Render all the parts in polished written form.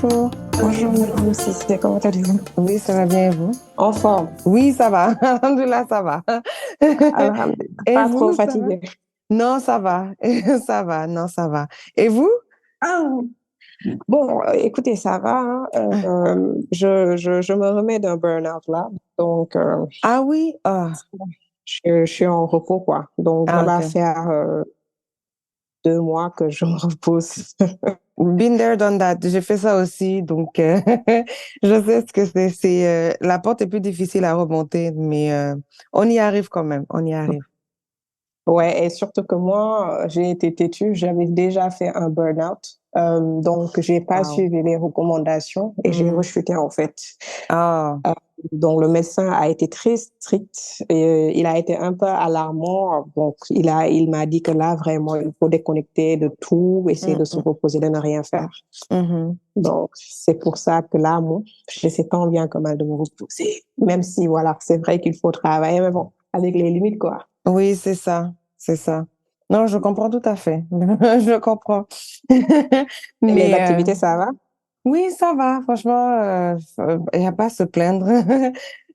bonjour. Bonjour, madame Cécile, comment allez-vous? Oui, ça va bien et vous? En forme. Oui, ça va. Alhamdoulilah, ça va. Alhamdulillah. Et Pas trop vous, ça va? fatiguée. Non, ça va. Ça va, non, ça va. Et vous? Ah, bon, écoutez, ça va, hein. Je me remets d'un burn-out là. Donc, Ah oui? Ah, je suis en repos, quoi. Donc, ça ah va ok. faire 2 mois que je me repose. Been there, done that. J'ai fait ça aussi, donc je sais ce que c'est. La porte est plus difficile à remonter, mais on y arrive quand même. On y arrive. Ouais, et surtout que moi, j'ai été têtue, j'avais déjà fait un burn-out. Donc, j'ai pas Wow. suivi les recommandations et j'ai Mm. rechuté, en fait. Ah. Euh, donc, le médecin a été très strict et il a été un peu alarmant. Donc, il m'a dit que là, vraiment, il faut déconnecter de tout, essayer Mm, de se mm, reposer, de ne rien faire. mhm. Donc, c'est pour ça que là, moi, j'essaie tant bien que mal de me reposer. Même si, voilà, c'est vrai qu'il faut travailler, mais bon, avec les limites, quoi. Oui, c'est ça, c'est ça. Non, je comprends tout à fait. Je comprends. Et les Mais activités, ça va? oui, ça va. Franchement, il n'y a pas à se plaindre.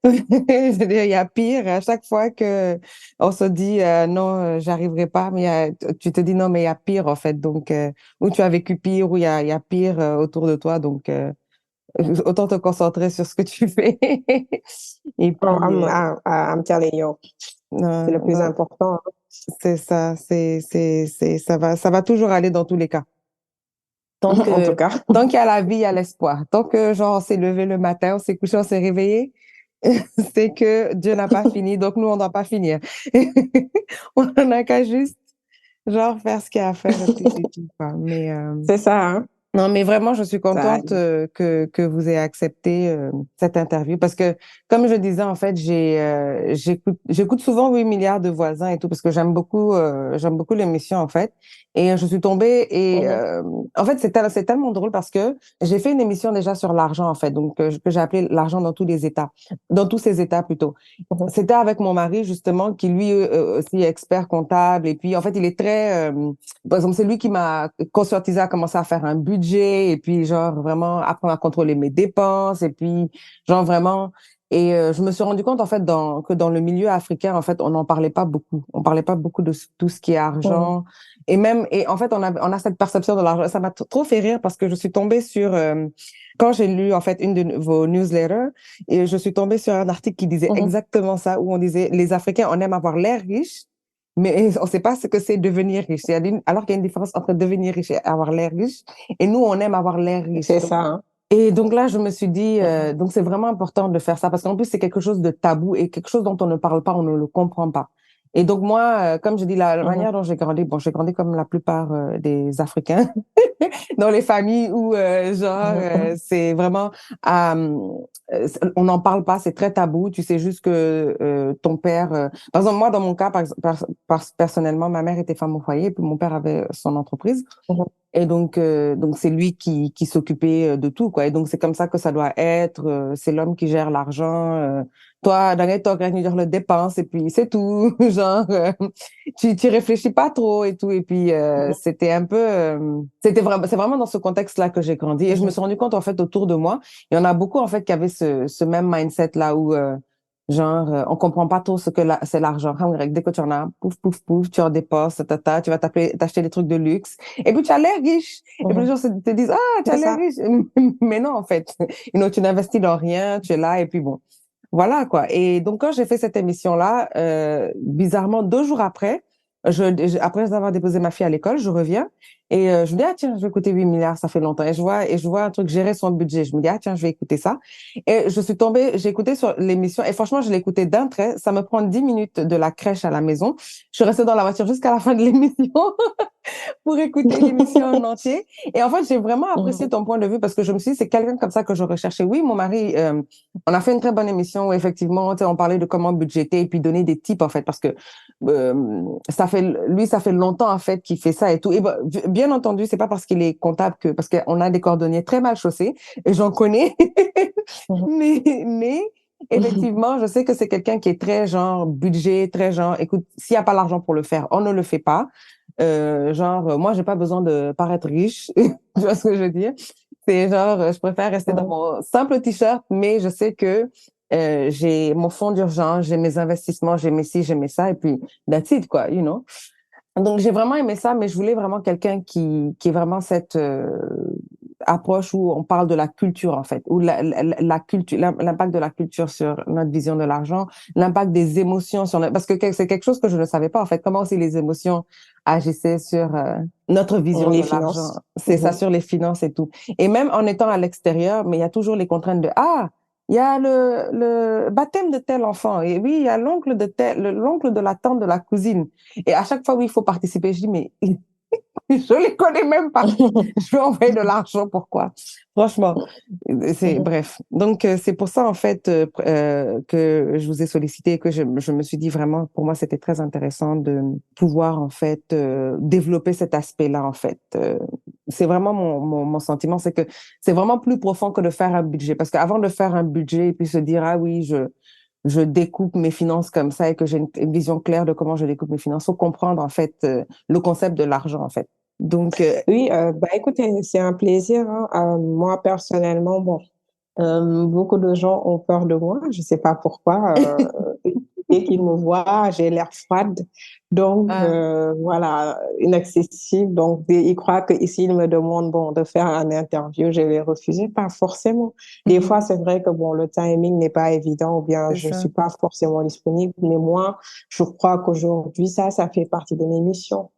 Je veux dire, il y a pire. À chaque fois que on se dit non, j'arriverai pas, mais tu te dis non, mais il y a pire en fait. Donc, ou tu as vécu pire, ou il y a pire autour de toi. Donc, autant te concentrer sur ce que tu fais. Et Oh, puis, I'm telling you, c'est non, le plus non, important, hein. c'est ça, ça va toujours aller dans tous les cas. En tout cas. Tant qu'il y a la vie, il y a l'espoir. Tant que, genre, on s'est levé le matin, on s'est couché, on s'est réveillé, c'est que Dieu n'a pas fini, donc nous, on ne doit pas finir. On n'a qu'à juste, genre, faire ce qu'il y a à faire et puis c'est tout, quoi. Mais, C'est ça, hein? non, mais vraiment, je suis Ça contente arrive. que vous ayez accepté cette interview parce que, comme je disais, en fait, j'écoute souvent 8 milliards de voisins et tout parce que j'aime beaucoup l'émission, en fait. Et je suis tombée et, Mhm, en fait, c'est tellement drôle parce que j'ai fait une émission déjà sur l'argent, en fait, donc, que j'ai appelé l'argent dans tous les États, dans tous ces États plutôt. mhm, C'était avec mon mari, justement, qui lui aussi est expert comptable. Et puis, en fait, il est très... par exemple, c'est lui qui m'a conscientisé à commencer à faire un budget et puis, genre, vraiment apprendre à contrôler mes dépenses. Et puis, genre, vraiment... Et je me suis rendu compte, en fait, que dans le milieu africain, en fait, on n'en parlait pas beaucoup. On parlait pas beaucoup de tout ce qui est mhm, argent. Et en fait, on a cette perception de l'argent. Ça m'a trop fait rire parce que je suis tombée sur... quand j'ai lu, en fait, une de vos newsletters, et je suis tombée sur un article qui disait mhm. exactement ça, où on disait, les Africains, on aime avoir l'air riche, mais on ne sait pas ce que c'est devenir riche. Alors qu'il y a une différence entre devenir riche et avoir l'air riche. Et nous, on aime avoir l'air riche. C'est ça, hein? Et donc là, je me suis dit, Mhm, donc c'est vraiment important de faire ça parce qu'en plus, c'est quelque chose de tabou et quelque chose dont on ne parle pas, on ne le comprend pas. Et donc moi, comme je dis, la mhm, manière dont j'ai grandi, bon, j'ai grandi comme la plupart des Africains, dans les familles où, genre, mhm, mhm, c'est vraiment, on n'en parle pas, c'est très tabou. Tu sais juste que ton père, par exemple, moi, dans mon cas, personnellement, ma mère était femme au foyer, puis mon père avait son entreprise. mhm. Et donc c'est lui qui s'occupait de tout, quoi. Et donc, c'est comme ça que ça doit être. C'est l'homme qui gère l'argent. Toi, dans les talks, tu le dépense et puis c'est tout. Genre, tu réfléchis pas trop et tout. Et puis, c'était un peu, c'est vraiment dans ce contexte-là que j'ai grandi. Et je me Mhm. suis rendu compte, en fait, autour de moi, il y en a beaucoup, en fait, qui avaient ce même mindset-là où, genre, on comprend pas trop ce que c'est l'argent. Dès que tu en as, pouf, pouf, pouf, tu en dépenses, tu vas t'acheter des trucs de luxe. Et puis, tu as l'air riche. Et puis, les Mhm. gens te disent, ah, tu as C'est l'air ça. riche. Mais non, en fait. Tu n'investis dans rien, tu es là, et puis bon. Voilà, quoi. Et donc, quand j'ai fait cette émission-là, bizarrement, 2 jours après, après avoir déposé ma fille à l'école, je reviens et je me dis, ah, tiens, je vais écouter 8 milliards, ça fait longtemps. Et je vois un truc gérer son budget. Je me dis, ah, tiens, je vais écouter ça. Et je suis tombée, j'ai écouté sur l'émission et franchement, je l'ai écouté d'un trait. Ça me prend 10 minutes de la crèche à la maison. Je suis restée dans la voiture jusqu'à la fin de l'émission pour écouter l'émission en entier. Et en fait, j'ai vraiment apprécié Mhm, ton point de vue parce que je me suis dit, c'est quelqu'un comme ça que je recherchais. Oui, mon mari, on a fait une très bonne émission où effectivement, tu sais, on parlait de comment budgéter et puis donner des tips, en fait, parce que ça fait longtemps, en fait, qu'il fait ça et tout. Et bien entendu, c'est pas parce qu'il est comptable parce qu'on a des cordonniers très mal chaussés et j'en connais. mhm, Mais mhm. effectivement, je sais que c'est quelqu'un qui est très genre budget, très genre, écoute, s'il n'y a pas l'argent pour le faire, on ne le fait pas. Genre, moi, j'ai pas besoin de paraître riche. Tu vois ce que je veux dire? C'est genre, je préfère rester dans mon simple t-shirt, mais je sais que j'ai mon fonds d'urgence, j'ai mes investissements, j'ai mes ci, j'ai mes ça, et puis that's it, quoi, you know. Donc, j'ai vraiment aimé ça, mais je voulais vraiment quelqu'un qui est vraiment cette approche où on parle de la culture, en fait, où la culture, l'impact de la culture sur notre vision de l'argent, l'impact des émotions sur parce que c'est quelque chose que je ne savais pas, en fait, comment aussi les émotions agissaient sur notre vision Les de l'argent. finances. C'est ça, sur les finances et tout. Et même en étant à l'extérieur, mais il y a toujours les contraintes de, ah, il y a le baptême de tel enfant. Et oui, il y a l'oncle de tel, l'oncle de la tante de la cousine. Et à chaque fois, oui, il faut participer. Je dis, mais je les connais même pas. Je vais envoyer de l'argent, pourquoi? Franchement, c'est bref. Donc, c'est pour ça, en fait, que je vous ai sollicité et que je me suis dit vraiment, pour moi, c'était très intéressant de pouvoir, en fait, développer cet aspect-là, en fait. C'est vraiment mon sentiment, c'est que c'est vraiment plus profond que de faire un budget. Parce qu'avant de faire un budget et puis se dire, ah oui, je découpe mes finances comme ça et que j'ai une vision claire de comment je découpe mes finances, faut comprendre, en fait, le concept de l'argent, en fait. Donc, Oui, bah écoutez, c'est un plaisir, hein. Moi, personnellement, bon, beaucoup de gens ont peur de moi. Je sais pas pourquoi. Dès qu'ils me voient, j'ai l'air froide. Donc, ah, voilà, inaccessible. Donc, ils croient que ici ils me demandent, bon, de faire un interview, je vais refuser. Pas forcément. Des fois, c'est vrai que, bon, le timing n'est pas évident ou bien c'est je ça. suis pas forcément disponible. Mais moi, je crois qu'aujourd'hui, ça fait partie de mes missions,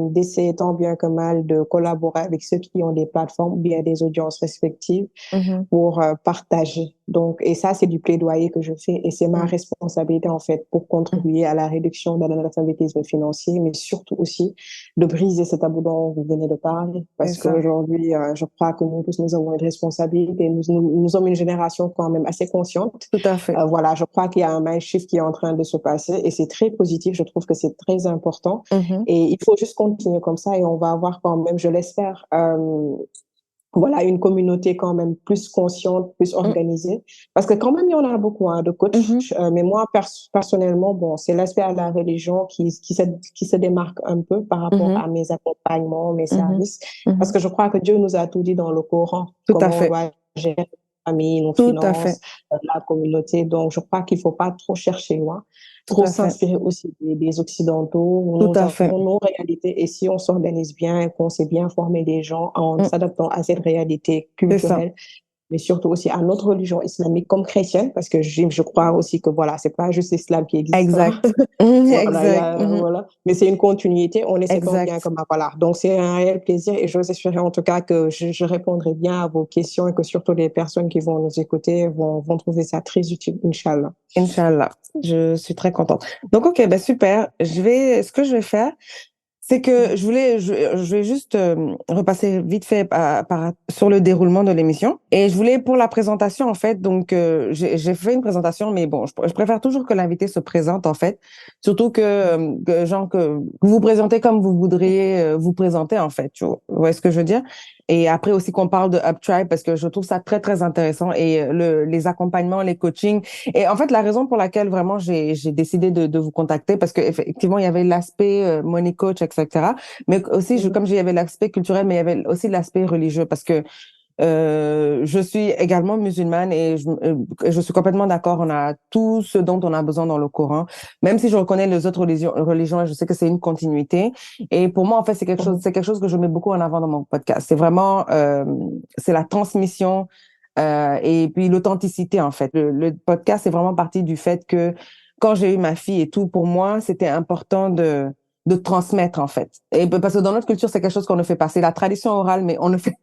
d'essayer tant bien que mal de collaborer avec ceux qui ont des plateformes ou bien des audiences respectives Mhm. pour partager. Donc, et ça, c'est du plaidoyer que je fais et c'est ma Mm. responsabilité, en fait, pour Mm. contribuer à la réduction de l'analphabétisme financier, mais surtout aussi de briser ce tabou dont vous venez de parler. C'est Parce ça. qu'aujourd'hui, je crois que nous tous, nous avons une responsabilité. Nous sommes une génération quand même assez consciente. Tout à fait. Voilà, je crois qu'il y a un mind shift qui est en train de se passer et c'est très positif. Je trouve que c'est très important. Mhm. Et il faut juste continuer comme ça et on va avoir quand même, je l'espère, voilà, une communauté quand même plus consciente, plus Mm. organisée. Parce que quand même, il y en a beaucoup hein, de coachs. Mhm. Mais moi, personnellement, bon, c'est l'aspect à la religion qui se démarque un peu par rapport Mhm. à mes accompagnements, mes Mhm. services. Parce Mhm. que je crois que Dieu nous a tout dit dans le Coran, Tout à comment on fait. doit gérer notre famille, nos Tout à fait. finances, la communauté. Donc, je crois qu'il faut pas trop chercher loin, Tout trop à fait. s'inspirer aussi des Occidentaux. Tout Nous à fait. avons nos réalités et si on s'organise bien et qu'on sait bien former les gens en Mm. s'adaptant à cette réalité C'est ça. culturelle, mais surtout aussi à notre religion islamique comme chrétienne, parce que je crois aussi que voilà, c'est pas juste l'islam qui existe, hein. Exact. Mhm. Voilà, Exact. Mhm. voilà. Mais c'est une continuité, on essaie tant bien Exact. comme voilà. Donc c'est un réel plaisir et j'ose espérer en tout cas que je répondrai bien à vos questions et que surtout les personnes qui vont nous écouter vont trouver ça très utile, Inch'Allah. Inch'Allah. Je suis très contente. Donc, OK, ben super. Ce que je vais faire, c'est que je vais juste repasser vite fait sur le déroulement de l'émission. Et je voulais pour la présentation, en fait, donc j'ai fait une présentation, mais bon, je préfère toujours que l'invité se présente, en fait. Surtout genre que vous vous présentez comme vous voudriez vous présenter, en fait. Tu vois, vous voyez ce que je veux dire? Et après aussi qu'on parle de UpTribe parce que je trouve ça très, très intéressant et les accompagnements, les coachings. Et en fait, la raison pour laquelle vraiment j'ai décidé de vous contacter parce qu'effectivement, il y avait l'aspect money coach, etc. Mais aussi, Mhm. comme il y avait l'aspect culturel, mais il y avait aussi l'aspect religieux parce que je suis également musulmane et je suis complètement d'accord. On a tout ce dont on a besoin dans le Coran, même si je reconnais les autres religions et je sais que c'est une continuité. Et pour moi, en fait, c'est quelque chose que je mets beaucoup en avant dans mon podcast. C'est vraiment, c'est la transmission et puis l'authenticité, en fait. Le podcast est vraiment parti du fait que quand j'ai eu ma fille et tout, pour moi, c'était important de transmettre, en fait. Et parce que dans notre culture, c'est quelque chose qu'on ne fait pas. C'est la tradition orale, mais on ne fait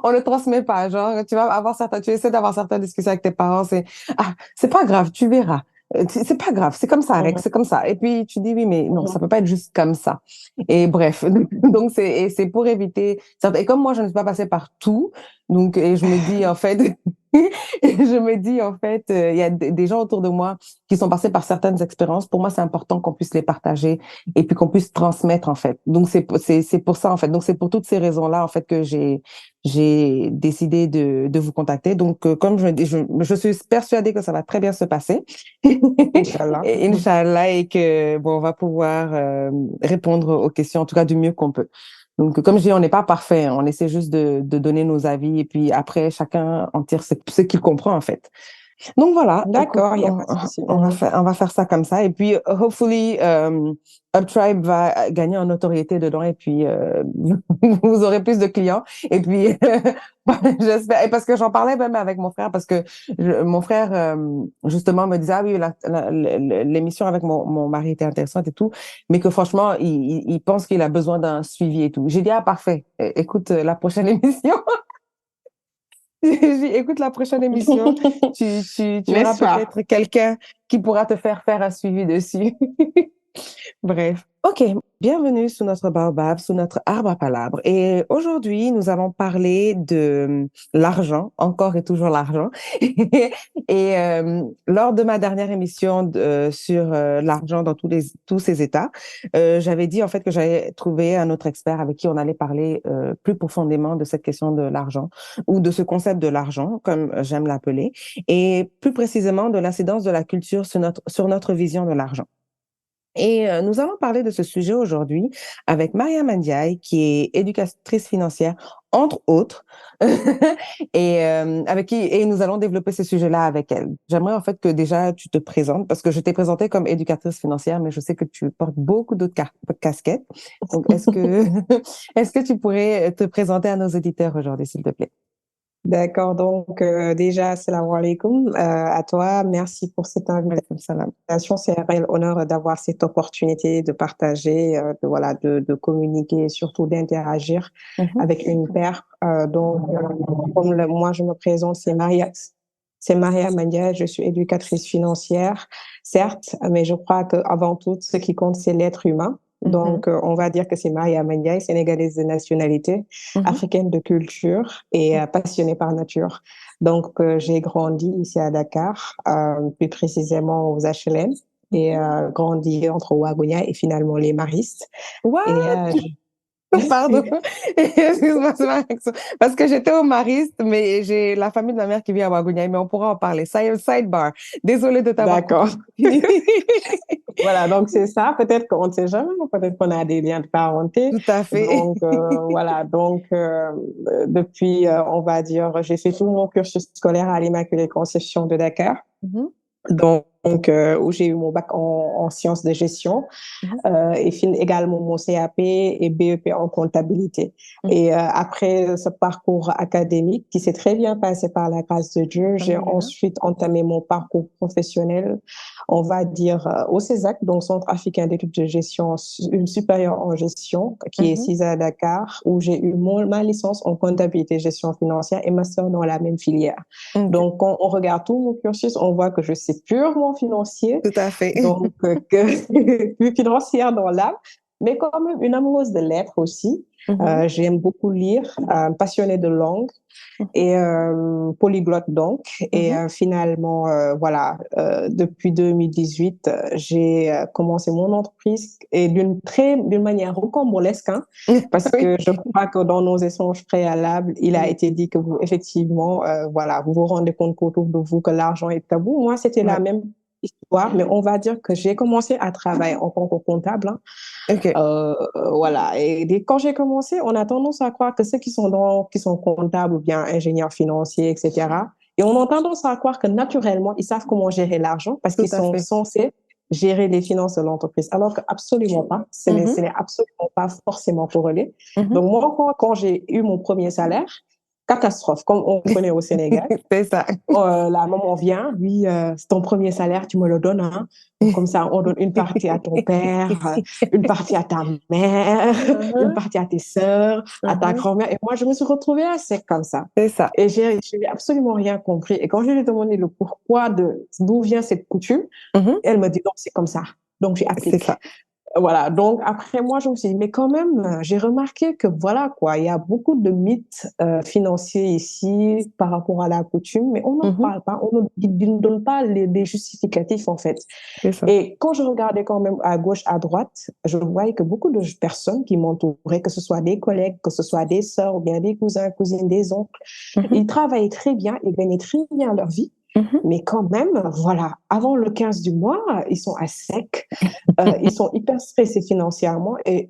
on ne transmet pas. Genre, tu essaies d'avoir certaines discussions avec tes parents, c'est pas grave, tu verras. C'est pas grave, c'est comme ça, Rex, Mhm. c'est comme ça. Et puis tu dis oui, mais non, ça Mhm. peut pas être juste comme ça. Et bref, donc c'est pour éviter. Et comme moi, je ne suis pas passée par tout, donc et je me dis en fait, et je me dis en fait, il y a des gens autour de moi qui sont passés par certaines expériences. Pour moi, c'est important qu'on puisse les partager et puis qu'on puisse transmettre en fait. Donc c'est pour ça en fait. Donc c'est pour toutes ces raisons-là en fait que j'ai décidé de vous contacter. Donc, comme je suis persuadée que ça va très bien se passer. Inch'Allah. Et Inch'Allah, et que, bon, on va pouvoir répondre aux questions, en tout cas du mieux qu'on peut. Donc, comme je dis, on n'est pas parfait. On essaie juste de donner nos avis et puis après, chacun en tire ce qu'il comprend, en fait. Donc voilà, écoute, D'accord, il n'y a pas de souci. on va faire ça comme ça. Et puis, hopefully, Uptribe va gagner en notoriété dedans et puis vous aurez plus de clients. Et puis, j'espère, et parce que j'en parlais même avec mon frère, parce que mon frère, justement, me disait, ah oui, l'émission avec mon mari était intéressante et tout, mais que franchement, il pense qu'il a besoin d'un suivi et tout. J'ai dit, ah, parfait, écoute la prochaine émission. Écoute la prochaine émission, tu auras N'est-ce pas? peut-être quelqu'un qui pourra te faire un suivi dessus. Bref. OK, bienvenue sous notre baobab, sous notre arbre à palabres. Et aujourd'hui, nous allons parler de l'argent, encore et toujours l'argent. Et lors de ma dernière émission sur l'argent dans tous ses états, j'avais dit en fait que j'avais trouvé un autre expert avec qui on allait parler plus profondément de cette question de l'argent ou de ce concept de l'argent, comme j'aime l'appeler, et plus précisément de l'incidence de la culture sur notre vision de l'argent. Et nous allons parler de ce sujet aujourd'hui avec Maria Mandiaye, qui est éducatrice financière, entre autres, et nous allons développer ce sujet-là avec elle. J'aimerais en fait que déjà tu te présentes, parce que je t'ai présentée comme éducatrice financière, mais je sais que tu portes beaucoup d'autres casquettes. Donc, est-ce que tu pourrais te présenter à nos éditeurs aujourd'hui, s'il te plaît? D'accord, donc déjà, assalamu alaikum à toi. Merci pour cette Walaikum salam. invitation. C'est un réel honneur d'avoir cette opportunité de partager, voilà, de communiquer et surtout d'interagir Mhm. avec une paire. Comme moi, je me présente, c'est Maria Mandia. Je suis éducatrice financière, certes, mais je crois qu'avant tout, ce qui compte, c'est l'être humain. Mhm. Donc, on va dire que c'est Maria Mandiaye, sénégalaise de nationalité, Mhm. africaine de culture et passionnée par nature. Donc, j'ai grandi ici à Dakar, plus précisément aux HLM, et Mhm. grandi entre Ouagonia et finalement les Maristes. Et What? Pardon, excuse-moi, c'est ma réaction. Parce que j'étais au Mariste, mais j'ai la famille de ma mère qui vit à Wagunya, mais on pourra en parler. Sidebar. Désolée de t'avoir coupé. d'accord. Voilà, donc c'est ça. Peut-être qu'on ne sait jamais, peut-être qu'on a des liens de parenté. Tout à fait. Donc, voilà. Donc, depuis, on va dire, j'ai fait tout mon cursus scolaire à l'Immaculée Conception de Dakar. Mhm. Donc, où j'ai eu mon bac en sciences de gestion. Mhm. Et également mon CAP et BEP en comptabilité. Mhm. Et après ce parcours académique qui s'est très bien passé par la grâce de Dieu, j'ai Alhamdulillah. ensuite entamé mon parcours professionnel, on va dire au CESAC, donc Centre africain d'études de gestion, une supérieure en gestion, qui est Mhm. situé à Dakar, où j'ai eu ma licence en comptabilité et gestion financière et master dans la même filière. Ok. Donc, quand on regarde tout mon cursus, on voit que je suis purement financier, Tout à fait. donc plus financière dans l'âme, mais quand même une amoureuse de lettres aussi. Mhm. J'aime beaucoup lire, passionnée de langue Mhm. et polyglotte donc. Et Mhm. finalement, voilà, depuis 2018, j'ai commencé mon entreprise et d'une manière rocambolesque, hein, parce Oui. que je crois que dans nos échanges préalables, il a Oui. été dit que vous, effectivement, voilà, vous vous rendez compte qu'autour de vous, que l'argent est tabou. Moi, c'était la Ouais. même histoire, mais on va dire que j'ai commencé à travailler en tant que comptable, hein. OK. Voilà. Et quand j'ai commencé, on a tendance à croire que ceux qui sont comptables ou bien ingénieurs financiers, etc. Et on a tendance à croire que naturellement, ils savent comment gérer l'argent parce Tout qu'ils à sont fait. censés gérer les finances de l'entreprise. Alors que absolument pas. Ce Mhm. n'est absolument pas forcément corrélé. Mhm. Donc, moi, quand j'ai eu mon premier salaire, catastrophe, comme on connaît au Sénégal. C'est ça. La maman vient, oui, c'est ton premier salaire, tu me le donnes, hein. Donc, comme ça, on donne une partie à ton père, une partie à ta mère, une Mhm. partie à tes sœurs, à ta Mhm. grand-mère. Et moi, je me suis retrouvée à sec comme ça. C'est ça. Et j'ai absolument rien compris. Et quand je lui ai demandé le pourquoi d'où vient cette coutume, Mhm. elle me dit, non, c'est comme ça. Donc, C'est j'applique. ça. Voilà, donc après moi, je me suis dit, mais quand même, j'ai remarqué que voilà quoi, il y a beaucoup de mythes financiers ici par rapport à la coutume, mais on n'en Mhm. parle pas, on ne donne pas les justificatifs en fait. C'est ça. Et quand je regardais quand même à gauche, à droite, je voyais que beaucoup de personnes qui m'entouraient, que ce soit des collègues, que ce soit des sœurs ou bien des cousins, cousines, des oncles, Mhm. ils travaillaient très bien, ils gagnaient très bien leur vie. Mhm. Mais quand même, voilà, avant le 15 du mois, ils sont à sec, ils sont hyper stressés financièrement et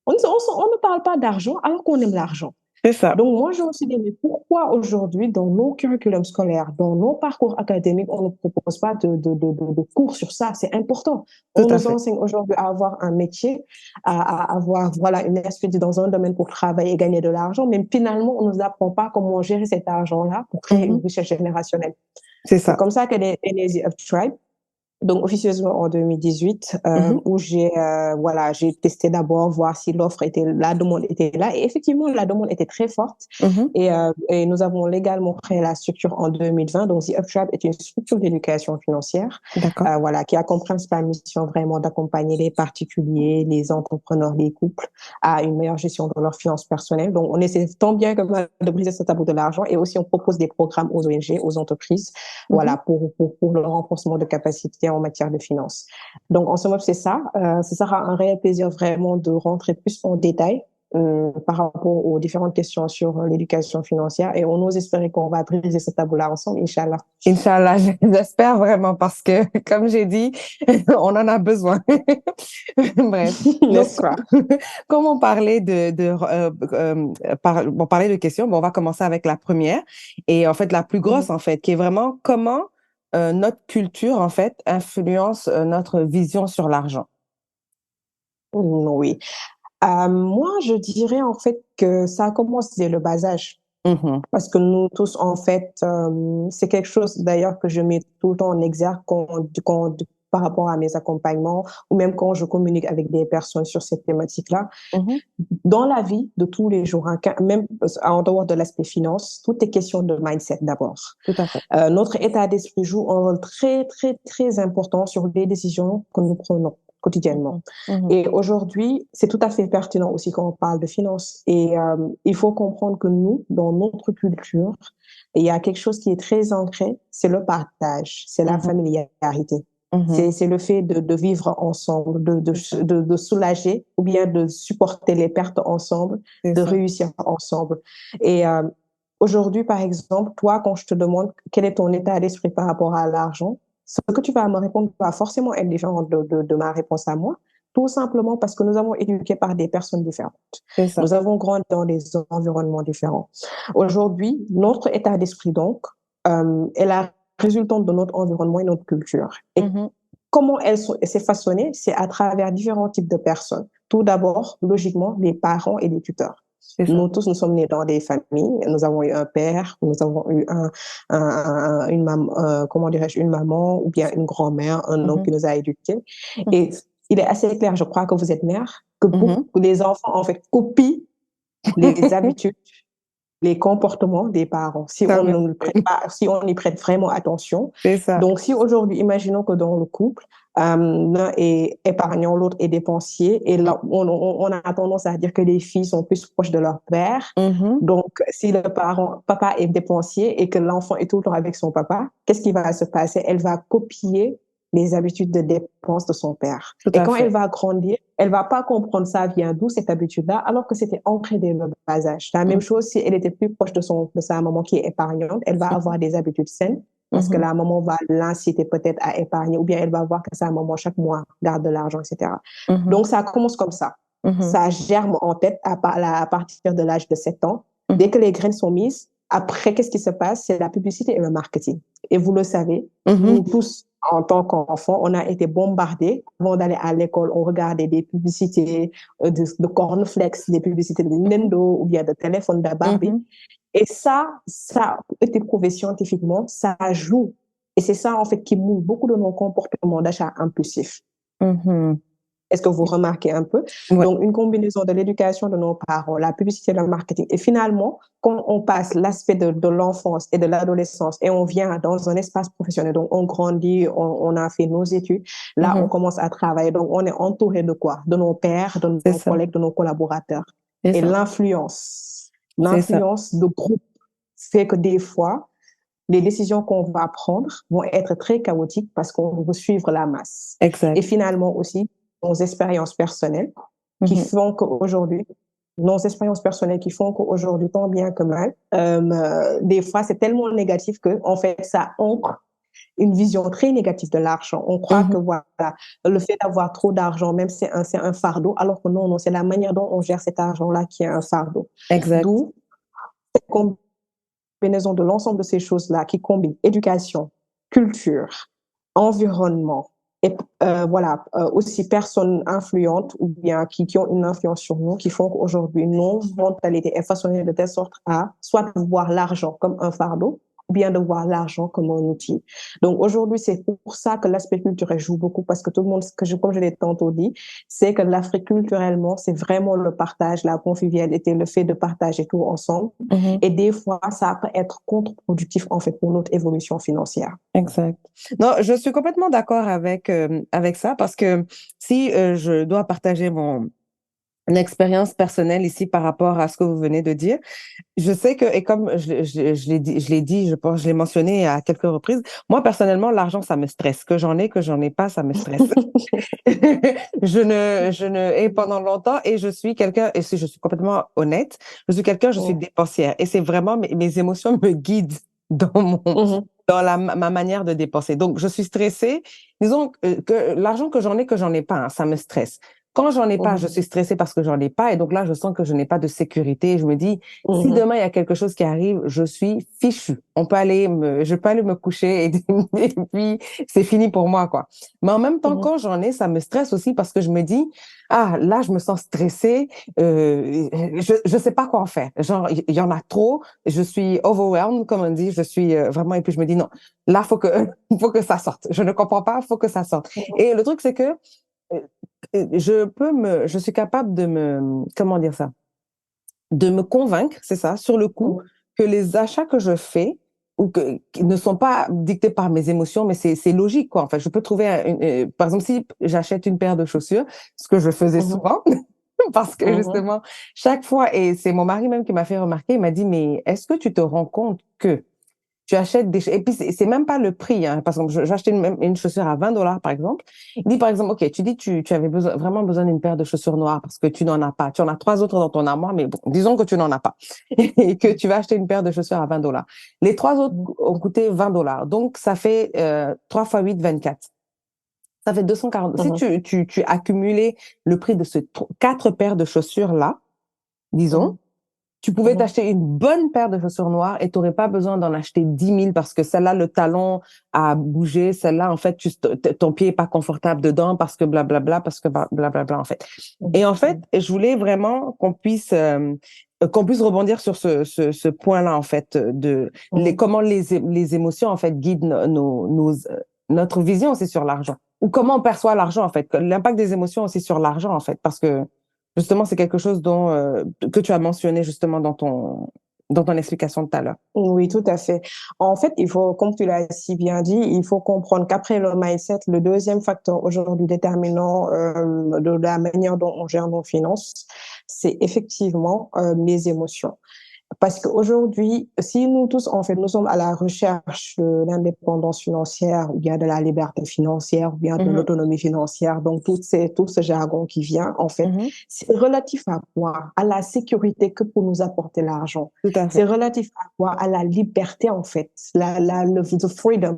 On ne parle pas d'argent alors qu'on aime l'argent. C'est ça, Donc, moi, je me suis dit, mais pourquoi aujourd'hui, dans nos curriculums scolaires, dans nos parcours académiques, on ne propose pas de cours sur ça? C'est important. tout On à nous fait. enseigne aujourd'hui à avoir un métier, à avoir voilà, une expertise dans un domaine pour travailler et gagner de l'argent, mais finalement, on ne nous apprend pas comment gérer cet argent-là pour créer une Mhm. richesse générationnelle. C'est C'est ça. comme ça qu'est né The Up Tribe. Donc, officieusement en 2018, Mhm. où voilà, j'ai testé d'abord, voir si la demande était là. Et effectivement, la demande était très forte. Mhm. Et nous avons légalement créé la structure en 2020. Donc, The Uptrap est une structure d'éducation financière, D'accord. voilà, qui a comme principale mission vraiment d'accompagner les particuliers, les entrepreneurs, les couples à une meilleure gestion de leurs finances personnelles. Donc, on essaie tant bien que mal de briser ce tabou de l'argent et aussi on propose des programmes aux ONG, aux entreprises, Mhm. voilà, pour le renforcement de capacités en matière de finances. Donc, en somme, c'est ça. Ce sera un réel plaisir vraiment de rentrer plus en détail par rapport aux différentes questions sur l'éducation financière et on ose espérer qu'on va briser ce tabou-là ensemble, Inch'Allah. Inch'Allah, j'espère vraiment parce que, comme j'ai dit, on en a besoin. Bref. N'est-ce Donc, pas? comme on parlait on parlait de questions, bon, on va commencer avec la première et en fait la plus grosse en fait, qui est vraiment comment notre culture en fait influence notre vision sur l'argent. Oui. Moi, je dirais en fait que ça commence dès le bas âge. Mhm. Parce que nous tous, en fait, c'est quelque chose d'ailleurs que je mets tout le temps en exergue par rapport à mes accompagnements ou même quand je communique avec des personnes sur cette thématique-là. Mhm. Dans la vie de tous les jours, hein, même en dehors de l'aspect finance, tout est question de mindset d'abord. Tout à fait. Notre état d'esprit joue un rôle très, très, très important sur les décisions que nous prenons quotidiennement. Mhm. Mhm. Et aujourd'hui, c'est tout à fait pertinent aussi quand on parle de finances. Et il faut comprendre que nous, dans notre culture, il y a quelque chose qui est très ancré, c'est le partage, c'est la Mhm. familiarité. Mhm. C'est le fait de vivre ensemble, C'est ça. de soulager ou bien de supporter les pertes ensemble, C'est de ça. réussir ensemble. Et aujourd'hui, par exemple, toi, quand je te demande quel est ton état d'esprit par rapport à l'argent, ce que tu vas me répondre va forcément être différent de ma réponse à moi, tout simplement parce que nous avons éduqué par des personnes différentes. C'est ça. Nous avons grandi dans des environnements différents. Aujourd'hui, notre état d'esprit, donc, est la résultante de notre environnement et notre culture. Et Mhm. comment s'est façonnée, c'est à travers différents types de personnes. Tout d'abord, logiquement, les parents et les tuteurs. C'est ça. Nous tous, nous sommes nés dans des familles. Nous avons eu un père, nous avons eu une maman, comment dirais-je, une maman ou bien une grand-mère, un oncle Mhm. qui nous a éduqués. Mhm. Et il est assez clair, je crois que vous êtes mère, que Mhm. beaucoup les enfants, en fait, copient les habitudes, les comportements des parents, Ça me- si on y prête vraiment attention. C'est ça. Donc, si aujourd'hui, imaginons que dans le couple, l'un est épargnant, l'autre est dépensier, et là, on a tendance à dire que les filles sont plus proches de leur père. Mhm. Donc, si papa est dépensier et que l'enfant est tout le temps avec son papa, qu'est-ce qui va se passer? Elle va copier les habitudes de dépenses de son père. Tout Et à quand elle fait. va grandir, elle va pas comprendre ça vient d'où cette habitude-là, alors que c'était ancré dès le bas âge. La même Mhm. chose si elle était plus proche de sa maman qui est épargnante, elle va avoir des habitudes saines parce que Mhm. la maman va l'inciter peut-être à épargner ou bien elle va voir que sa maman chaque mois garde de l'argent, etc. Mhm. Donc ça commence comme ça. Mhm. Ça germe en tête à partir de l'âge de 7 ans. Dès Mhm. que les graines sont mises, après, qu'est-ce qui se passe? C'est la publicité et le marketing. Et vous le savez, nous Mhm. tous, en tant qu'enfants, on a été bombardés. Avant d'aller à l'école, on regardait des publicités de cornflakes, des publicités de Nintendo ou bien de téléphones de Barbie. Mhm. Et ça a été prouvé scientifiquement, ça joue. Et c'est ça, en fait, qui moule beaucoup de nos comportements d'achat impulsif. Mhm. Est-ce que vous remarquez un peu? Ouais. Donc, une combinaison de l'éducation de nos parents, la publicité, le marketing. Et finalement, quand on passe l'aspect de l'enfance et de l'adolescence et on vient dans un espace professionnel, donc on grandit, on a fait nos études, là, on Mhm. commence à travailler. Donc, on est entouré de quoi? De nos pairs, de C'est nos ça. collègues, de nos collaborateurs. C'est Et ça. C'est ça. l'influence de groupe fait que des fois, les décisions qu'on va prendre vont être très chaotiques parce qu'on veut suivre la masse. Et Exact. finalement aussi, nos expériences personnelles qui Mhm. font qu'aujourd'hui, nos expériences personnelles qui font qu'aujourd'hui, tant bien que mal, des fois, c'est tellement négatif que, en fait, ça ancre une vision très négative de l'argent. On croit que Mhm. voilà, le fait d'avoir trop d'argent, même c'est un fardeau, alors que non, non, c'est la manière dont on gère cet argent-là qui est un fardeau. Exact. D'où cette combinaison de l'ensemble de ces choses-là qui combinent éducation, culture, environnement et voilà, aussi personnes influentes ou bien qui ont une influence sur nous, qui font qu'aujourd'hui, nos mentalités est façonnée de telle sorte à soit voir l'argent comme un fardeau, ou bien de voir l'argent comme un outil. Donc aujourd'hui, c'est pour ça que l'aspect culturel joue beaucoup, parce que tout le monde, comme je l'ai tantôt dit, c'est que l'Afrique culturellement, c'est vraiment le partage, la convivialité, le fait de partager tout ensemble. Mhm. Et des fois, ça peut être contre-productif en fait pour notre évolution financière. Exact. Non, je suis complètement d'accord avec ça parce que si je dois partager mon expérience personnelle ici par rapport à ce que vous venez de dire, je sais que, et comme je l'ai dit, je pense, je l'ai mentionné à quelques reprises, moi, personnellement, l'argent, ça me stresse. Que j'en ai pas, ça me stresse. Et pendant longtemps, et je suis quelqu'un, et si je suis complètement honnête, je suis dépensière. Et c'est vraiment, mes émotions me guident dans Mhm, ma manière de dépenser. Donc, je suis stressée. Disons que l'argent que j'en ai pas, hein, ça me stresse. Quand j'en ai pas, je mhm, suis stressée parce que j'en ai pas. Et donc là, je sens que je n'ai pas de sécurité. Je me dis, si mhm, demain il y a quelque chose qui arrive, je suis fichue. Je peux aller me coucher et puis c'est fini pour moi, quoi. Mais en même temps, mhm, quand j'en ai, ça me stresse aussi parce que je me dis, ah, là, je me sens stressée. Je sais pas quoi en faire. Genre, il y en a trop. Je suis overwhelmed, comme on dit. Je suis vraiment, et puis je me dis, non, là, faut que ça sorte. Je ne comprends pas, faut que ça sorte. Et le truc, c'est que euh, je suis capable comment dire ça? De me convaincre, c'est ça, sur le coup, mhm, que les achats que je fais qui ne sont pas dictés par mes émotions, mais c'est logique, quoi. En fait, je peux trouver, par exemple, si j'achète une paire de chaussures, ce que je faisais mhm, souvent, parce que mhm, justement, chaque fois, et c'est mon mari même qui m'a fait remarquer, il m'a dit, mais est-ce que tu te rends compte que tu achètes et puis c'est même pas le prix, hein. Par exemple, j'ai acheté une chaussure à 20 $ par exemple. Il dit par exemple, OK, tu dis tu avais vraiment besoin d'une paire de chaussures noires parce que tu n'en as pas. Tu en as trois autres dans ton armoire, mais bon, disons que tu n'en as pas et que tu vas acheter une paire de chaussures à 20 $. Les trois autres mhm, ont coûté 20 $. Donc, ça fait 3 fois 8, 24. Ça fait 240. Si mhm, tu accumulais le prix de ces quatre paires de chaussures-là, disons, mhm, tu pouvais mhm, t'acheter une bonne paire de chaussures noires et tu n'aurais pas besoin d'en acheter 10 000 parce que celle-là, le talon a bougé. Celle-là, en fait, ton pied est pas confortable dedans parce que blablabla, parce que blablabla, en fait. Et en fait, mhm, je voulais vraiment qu'on puisse rebondir sur ce point-là, en fait, mhm. comment les émotions, en fait, guident notre vision aussi sur l'argent. Ou comment on perçoit l'argent, en fait. L'impact des émotions aussi sur l'argent, en fait. Parce que justement, c'est quelque chose que tu as mentionné justement dans ton explication de tout à l'heure. Oui, tout à fait. En fait, il faut, comme tu l'as si bien dit, il faut comprendre qu'après le mindset, le deuxième facteur aujourd'hui déterminant de la manière dont on gère nos finances, c'est effectivement les émotions. Parce qu'aujourd'hui, si nous tous, en fait, nous sommes à la recherche de l'indépendance financière, ou bien de la liberté financière, ou bien de Mhm, l'autonomie financière, donc tout ce jargon qui vient, en fait, mhm, c'est relatif à quoi? À la sécurité que pour nous apporter l'argent. tout à C'est fait. relatif à quoi? À la liberté, en fait. The freedom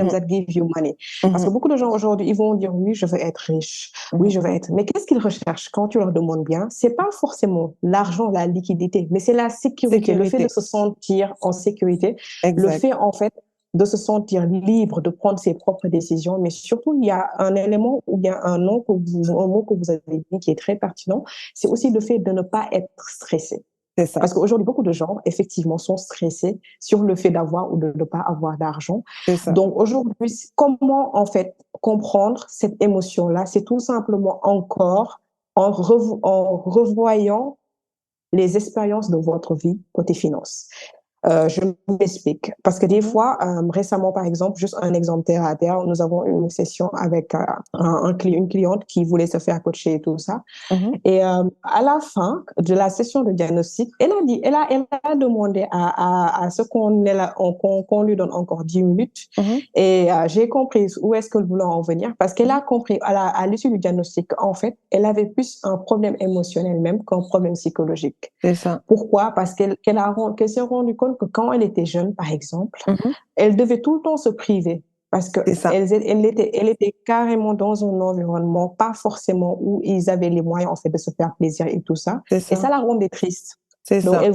Mhm, that give you money. Parce que mhm. beaucoup de gens aujourd'hui, ils vont dire, oui, je veux être riche. Oui, Mhm. je veux être. Mais qu'est-ce qu'ils recherchent quand tu leur demandes bien? C'est pas forcément l'argent, la liquidité, mais c'est la sécurité, le fait de Sécurité, se sentir en sécurité, le exact. fait, en fait, de se sentir libre de prendre ses propres décisions. Mais surtout, il y a un élément ou bien un mot que vous avez dit qui est très pertinent. C'est aussi le fait de ne pas être stressé. C'est ça, Parce qu'aujourd'hui, beaucoup de gens, effectivement, sont stressés sur le fait d'avoir ou de ne pas avoir d'argent. c'est ça. Donc, aujourd'hui, comment, en fait, comprendre cette émotion-là? C'est tout simplement encore en revoyant les expériences de votre vie côté finance. Je m'explique. Parce que des Mhm, fois, récemment, par exemple, juste un exemple terre à terre, nous avons eu une session avec une cliente qui voulait se faire coacher et tout ça. mhm, Et à la fin de la session de diagnostic, elle a demandé à ce qu'on lui donne encore 10 minutes. mhm, Et j'ai compris où est-ce qu'elle voulait en venir parce qu'elle mhm. a compris à l'issue du diagnostic, en fait, elle avait plus un problème émotionnel même qu'un problème psychologique. C'est ça. Pourquoi? Parce qu'elle s'est rendue compte que quand elle était jeune, par exemple, Mhm. elle devait tout le temps se priver parce que C'est ça, elle était carrément dans un environnement pas forcément où ils avaient les moyens en fait de se faire plaisir et tout ça. c'est Et ça, ça la rendait triste. c'est Donc ça, elle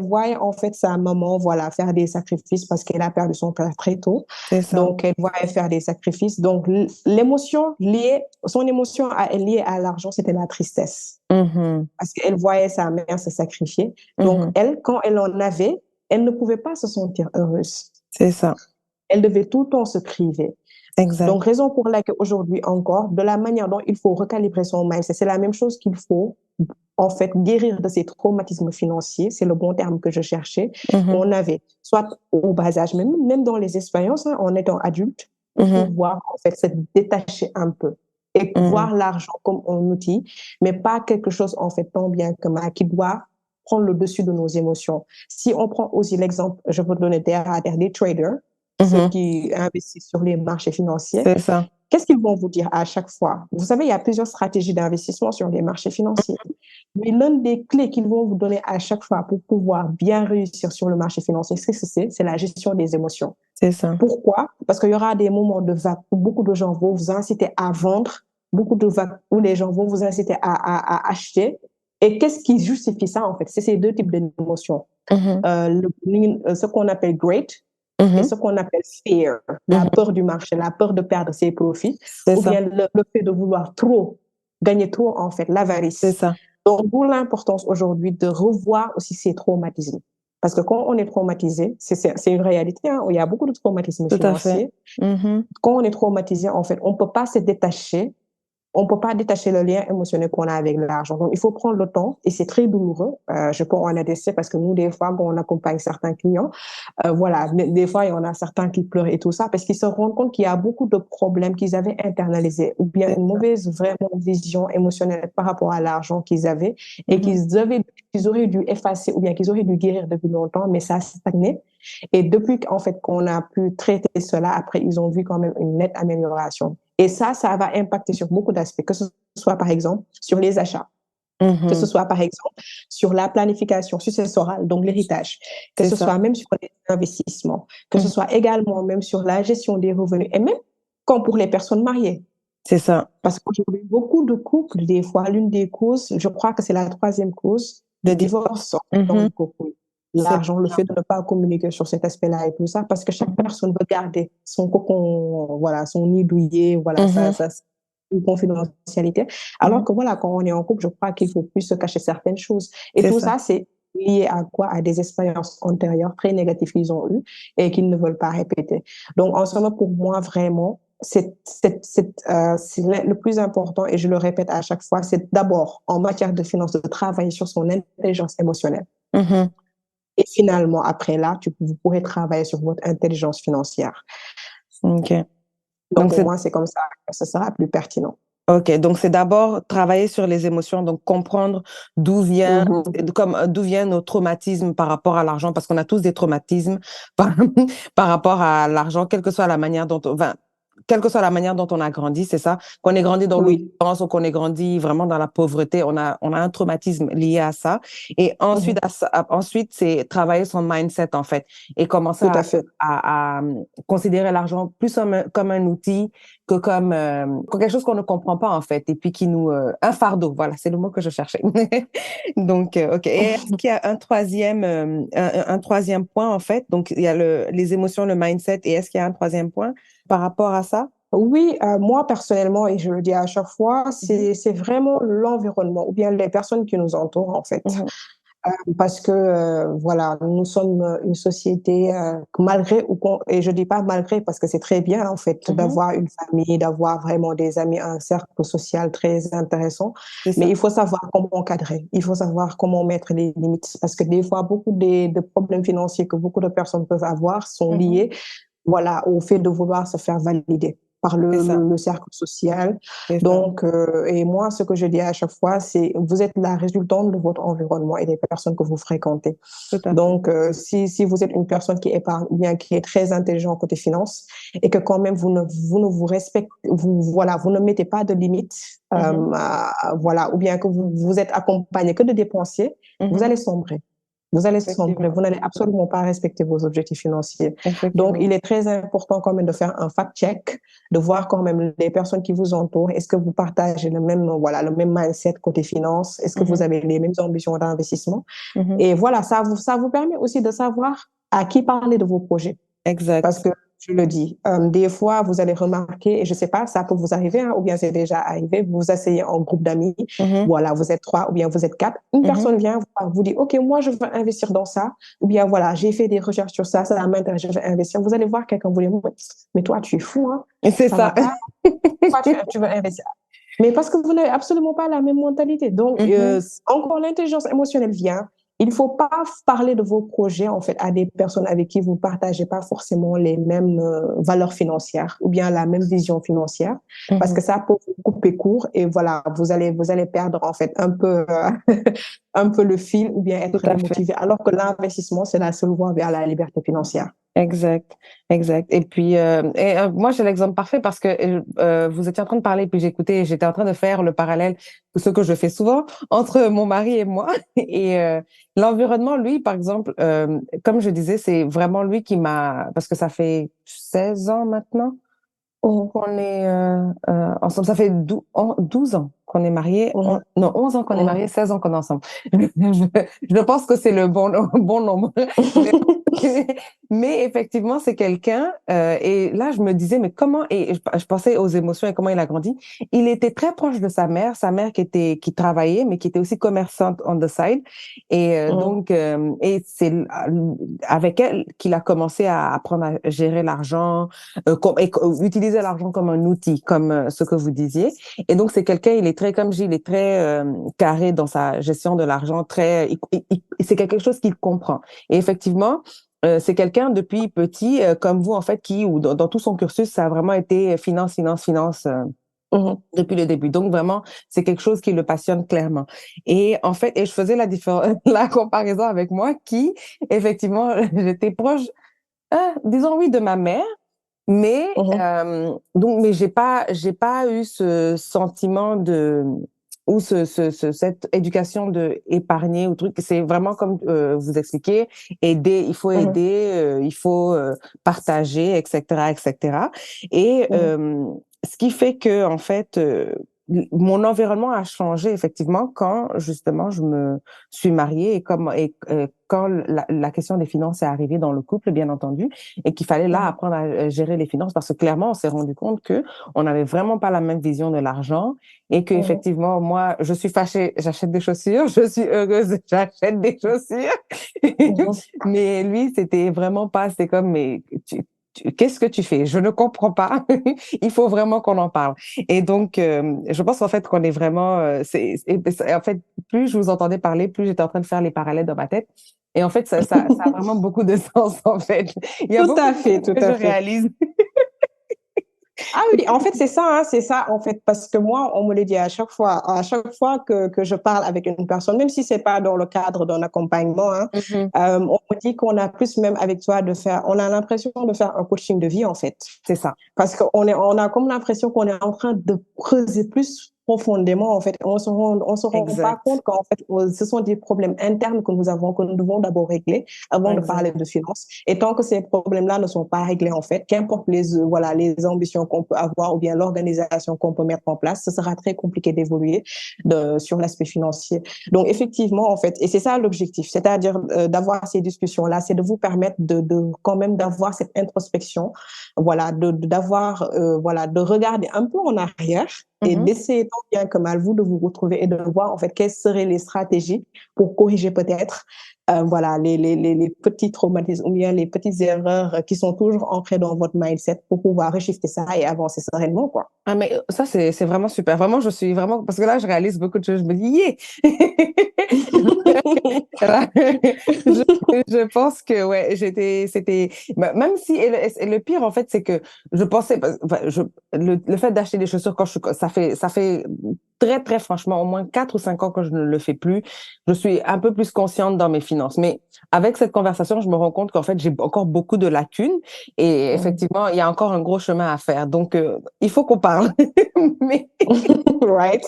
voyait en fait sa maman voilà faire des sacrifices parce qu'elle a perdu son père très tôt. c'est ça. Donc elle voyait faire des sacrifices. Donc l'émotion liée, son émotion liée à l'argent, c'était la tristesse Mhm. parce qu'elle voyait sa mère se sacrifier. Donc, Mhm. elle, quand elle en avait, elle ne pouvait pas se sentir heureuse. C'est ça, Elle devait tout le temps se priver. exact. Donc, raison pour laquelle aujourd'hui encore, de la manière dont il faut recalibrer son mindset, c'est la même chose qu'il faut, en fait, guérir de ces traumatismes financiers. C'est le bon terme que je cherchais. Mhm. On avait, soit au bas âge, même dans les expériences, hein, en étant adulte, pour Mhm. pouvoir, en fait, se détacher un peu et Mhm. voir l'argent comme un outil, mais pas quelque chose, en fait, tant bien que mal, qui doit prendre le dessus de nos émotions. Si on prend aussi l'exemple, je peux donner terre à terre des traders, ceux Mhm. qui investissent sur les marchés financiers, C'est ça. qu'est-ce qu'ils vont vous dire à chaque fois? Vous savez, il y a plusieurs stratégies d'investissement sur les marchés financiers. Mais l'une des clés qu'ils vont vous donner à chaque fois pour pouvoir bien réussir sur le marché financier, c'est la gestion des émotions. C'est ça. Pourquoi? Parce qu'il y aura des moments de vague où beaucoup de gens vont vous inciter à vendre, beaucoup de vagues où les gens vont vous inciter à acheter. Et qu'est-ce qui justifie ça, en fait? C'est ces deux types d'émotions. Mhm. Ce qu'on appelle great et Mhm. ce qu'on appelle fear, la Mhm. peur du marché, la peur de perdre ses profits, C'est ou ça. bien le fait de vouloir trop, gagner trop, en fait, C'est l'avarice. ça. Donc, d'où l'importance aujourd'hui de revoir aussi ces traumatismes. Parce que quand on est traumatisé, c'est une réalité, hein, où il y a beaucoup de traumatismes Tout à fait. financiers. Mhm. Quand on est traumatisé, en fait, on ne peut pas se détacher, on ne peut pas détacher le lien émotionnel qu'on a avec l'argent. Donc, il faut prendre le temps et c'est très douloureux. Je peux en attester parce que nous, des fois, quand on accompagne certains clients, voilà, des fois, il y en a certains qui pleurent et tout ça parce qu'ils se rendent compte qu'il y a beaucoup de problèmes qu'ils avaient internalisés ou bien C'est une ça. mauvaise vraiment vision émotionnelle par rapport à l'argent qu'ils avaient et Mhm. qu'ils auraient dû effacer ou bien qu'ils auraient dû guérir depuis longtemps, mais ça a stagné. Et depuis qu'en fait, qu'on a pu traiter cela, après, ils ont vu quand même une nette amélioration. Et ça va impacter sur beaucoup d'aspects, que ce soit par exemple sur les achats, que ce Mhm. soit par exemple sur la planification successorale, donc l'héritage, que C'est ce ça. soit même sur les investissements, que ce Mhm. soit également même sur la gestion des revenus et même comme pour les personnes mariées. C'est ça. Parce qu'aujourd'hui, beaucoup de couples, des fois, l'une des causes, je crois que c'est la troisième cause De de dire. divorce dans Mhm. le couple. C'est L'argent, le fait de ne pas communiquer sur cet aspect-là et tout ça, parce que chaque personne veut garder son cocon, voilà, son nid douillet, voilà, Mhm. une confidentialité. Alors Mhm. que voilà, quand on est en couple, je crois qu'il faut plus se cacher certaines choses. Et C'est tout ça. ça, c'est lié à quoi? À des expériences antérieures très négatives qu'ils ont eues et qu'ils ne veulent pas répéter. Donc, en ce moment, pour moi, vraiment, c'est le plus important, et je le répète à chaque fois, c'est d'abord, en matière de finances, de travailler sur son intelligence émotionnelle. Mhm. Et finalement, après là, vous pourrez travailler sur votre intelligence financière. OK. Donc, Donc, pour c'est moi, c'est comme ça que ce sera plus pertinent. OK. Donc, c'est d'abord travailler sur les émotions, donc comprendre d'où vient, Mhm. d'où vient nos traumatismes par rapport à l'argent, parce qu'on a tous des traumatismes par, par rapport à l'argent, quelle que soit la manière dont enfin, quelle que soit la manière dont on a grandi, c'est ça. Qu'on ait grandi dans Oui. l'opulence ou qu'on ait grandi vraiment dans la pauvreté, on a un traumatisme lié à ça. Et ensuite, Mhm. ensuite, c'est travailler son mindset, en fait, et commencer Tout à fait. à considérer l'argent plus comme un outil que comme quelque chose qu'on ne comprend pas, en fait, et puis qui nous... un fardeau, voilà, c'est le mot que je cherchais. Donc, OK. Et est-ce qu'il y a un troisième point, en fait? Donc, il y a les émotions, le mindset, et est-ce qu'il y a un troisième point par rapport à ça? Oui, moi personnellement, et je le dis à chaque fois, Mhm. c'est vraiment l'environnement ou bien les personnes qui nous entourent en fait. Mhm. Parce que voilà, nous sommes une société malgré et je dis pas malgré parce que c'est très bien en fait Mhm. d'avoir une famille, d'avoir vraiment des amis, un cercle social très intéressant, C'est mais ça. il faut savoir comment encadrer, il faut savoir comment mettre les limites parce que des fois beaucoup de problèmes financiers que beaucoup de personnes peuvent avoir sont Mhm. liés voilà, au fait de vouloir se faire valider par C'est ça. le cercle social. C'est ça. Donc, et moi, ce que je dis à chaque fois, c'est vous êtes la résultante de votre environnement et des personnes que vous fréquentez. Tout à fait. Donc, si vous êtes une personne qui épargne, bien qui est très intelligente côté finance et que quand même vous ne vous respectez, voilà, vous ne mettez pas de limites, Mhm. voilà, ou bien que vous êtes accompagné que de dépensiers, vous Mhm. allez sombrer. Vous allez sombrer, Effectivement. vous n'allez absolument pas respecter vos objectifs financiers. Donc, Effectivement. il est très important quand même de faire un fact-check, de voir quand même les personnes qui vous entourent. Est-ce que vous partagez voilà, le même mindset côté finance? Est-ce que vous Mhm. avez les mêmes ambitions d'investissement? Mhm. Et voilà, ça vous permet aussi de savoir à qui parler de vos projets. Parce Exact. que, je le dis, des fois, vous allez remarquer, et je ne sais pas, ça peut vous arriver, hein, ou bien c'est déjà arrivé, vous vous asseyez en groupe d'amis, Mhm. voilà, vous êtes trois, ou bien vous êtes quatre, une Mhm. personne vient vous dit, OK, moi, je veux investir dans ça, ou bien voilà, j'ai fait des recherches sur ça, ça m'intéresse, je veux investir. Vous allez voir quelqu'un vous dire, mais toi, tu es fou, hein, Et c'est ça va ça. pas, pourquoi tu veux investir? Mais parce que vous n'avez absolument pas la même mentalité. Donc, Mhm. encore l'intelligence émotionnelle vient. Il ne faut pas parler de vos projets en fait à des personnes avec qui vous ne partagez pas forcément les mêmes valeurs financières ou bien la même vision financière, parce que Mhm. ça peut vous couper court et voilà, vous allez perdre en fait un peu, un peu le fil ou bien Tout être à fait. démotivé, alors que l'investissement, c'est la seule voie vers la liberté financière. Exact, exact. Et puis, moi, j'ai l'exemple parfait parce que vous étiez en train de parler, puis j'écoutais, et j'étais en train de faire le parallèle, ce que je fais souvent, entre mon mari et moi. Et l'environnement, lui, par exemple, comme je disais, c'est vraiment lui qui m'a, parce que ça fait 16 ans maintenant Mhm, qu'on est ensemble. Ça fait 12 ans qu'on est mariés. mhm, Non, 11 ans qu'on est mhm. mariés, 16 ans qu'on est ensemble. Je pense que c'est le bon nombre. Mais, mais effectivement, c'est quelqu'un. Et là, je me disais, mais comment. Et je pensais aux émotions et comment il a grandi. Il était très proche de sa mère qui travaillait, mais qui était aussi commerçante on the side. Et Mhm, et c'est avec elle qu'il a commencé à apprendre à gérer l'argent utiliser l'argent comme un outil, comme ce que vous disiez. Et donc, c'est quelqu'un, il est très, comme je dis, il est très carré dans sa gestion de l'argent, c'est quelque chose qu'il comprend. Et effectivement, c'est quelqu'un depuis petit, comme vous, en fait, ou dans tout son cursus, ça a vraiment été finance, finance, finance. mhm, Depuis le début. Donc, vraiment, c'est quelque chose qui le passionne clairement. Et en fait, et je faisais la comparaison avec moi effectivement, j'étais proche, disons oui, de ma mère, mais mhm, mais j'ai pas eu ce sentiment ou cette éducation de épargner ou truc. C'est vraiment comme vous expliquez, aider. Il faut mhm, aider, il faut partager, etc., etc. Et mhm, ce qui fait que en fait, mon environnement a changé effectivement quand justement je me suis mariée et quand la question des finances est arrivée dans le couple, bien entendu, et qu'il fallait là mhm, apprendre à gérer les finances parce que clairement, on s'est rendu compte que on n'avait vraiment pas la même vision de l'argent et que mhm, effectivement, moi, je suis fâchée, j'achète des chaussures, je suis heureuse, j'achète des chaussures. mhm. Mais lui, c'était vraiment pas, c'était comme, mais qu'est-ce que tu fais? Je ne comprends pas. Il faut vraiment qu'on en parle. Et donc, je pense en fait qu'on est vraiment, en fait, plus je vous entendais parler, plus j'étais en train de faire les parallèles dans ma tête. Et en fait, ça a vraiment beaucoup de sens, en fait. Il y a Tout beaucoup à de fait, choses tout que je à fait. réalise. Ah oui, en fait, c'est ça, en fait, parce que moi, on me le dit à chaque fois que je parle avec une personne, même si c'est pas dans le cadre d'un accompagnement, hein, Mhm. on me dit qu'on a plus même avec toi on a l'impression de faire un coaching de vie, en fait. C'est ça. Parce on a comme l'impression qu'on est en train de creuser plus profondément, en fait. On se rend pas Exact. compte qu'en fait, ce sont des problèmes internes que nous avons, que nous devons d'abord régler avant de parler Exact. de finances. Et tant que ces problèmes-là ne sont pas réglés, en fait, qu'importe voilà, les ambitions qu'on peut avoir ou bien l'organisation qu'on peut mettre en place, ce sera très compliqué d'évoluer sur l'aspect financier. Donc, effectivement, en fait, et c'est ça l'objectif, c'est-à-dire d'avoir ces discussions-là, c'est de vous permettre quand même d'avoir cette introspection, voilà, d'avoir, voilà, de regarder un peu en arrière et Mhm. d'essayer tant bien que mal vous de vous retrouver et de voir en fait quelles seraient les stratégies pour corriger peut-être voilà les petits traumatismes ou bien les petites erreurs qui sont toujours ancrées dans votre mindset pour pouvoir reshifter ça et avancer sereinement quoi. Ah, mais ça, c'est vraiment super. Vraiment, je suis vraiment, parce que là, je réalise beaucoup de choses. Je me dis, yeah! Je pense que, ouais, même si, et le pire, en fait, c'est que je pensais, enfin, le fait d'acheter des chaussures quand ça fait très, très franchement, au moins 4 ou 5 ans que je ne le fais plus. Je suis un peu plus consciente dans mes finances. Mais avec cette conversation, je me rends compte qu'en fait, j'ai encore beaucoup de lacunes et effectivement, il y a encore un gros chemin à faire. Donc, il faut qu'on parle. Mais, Right.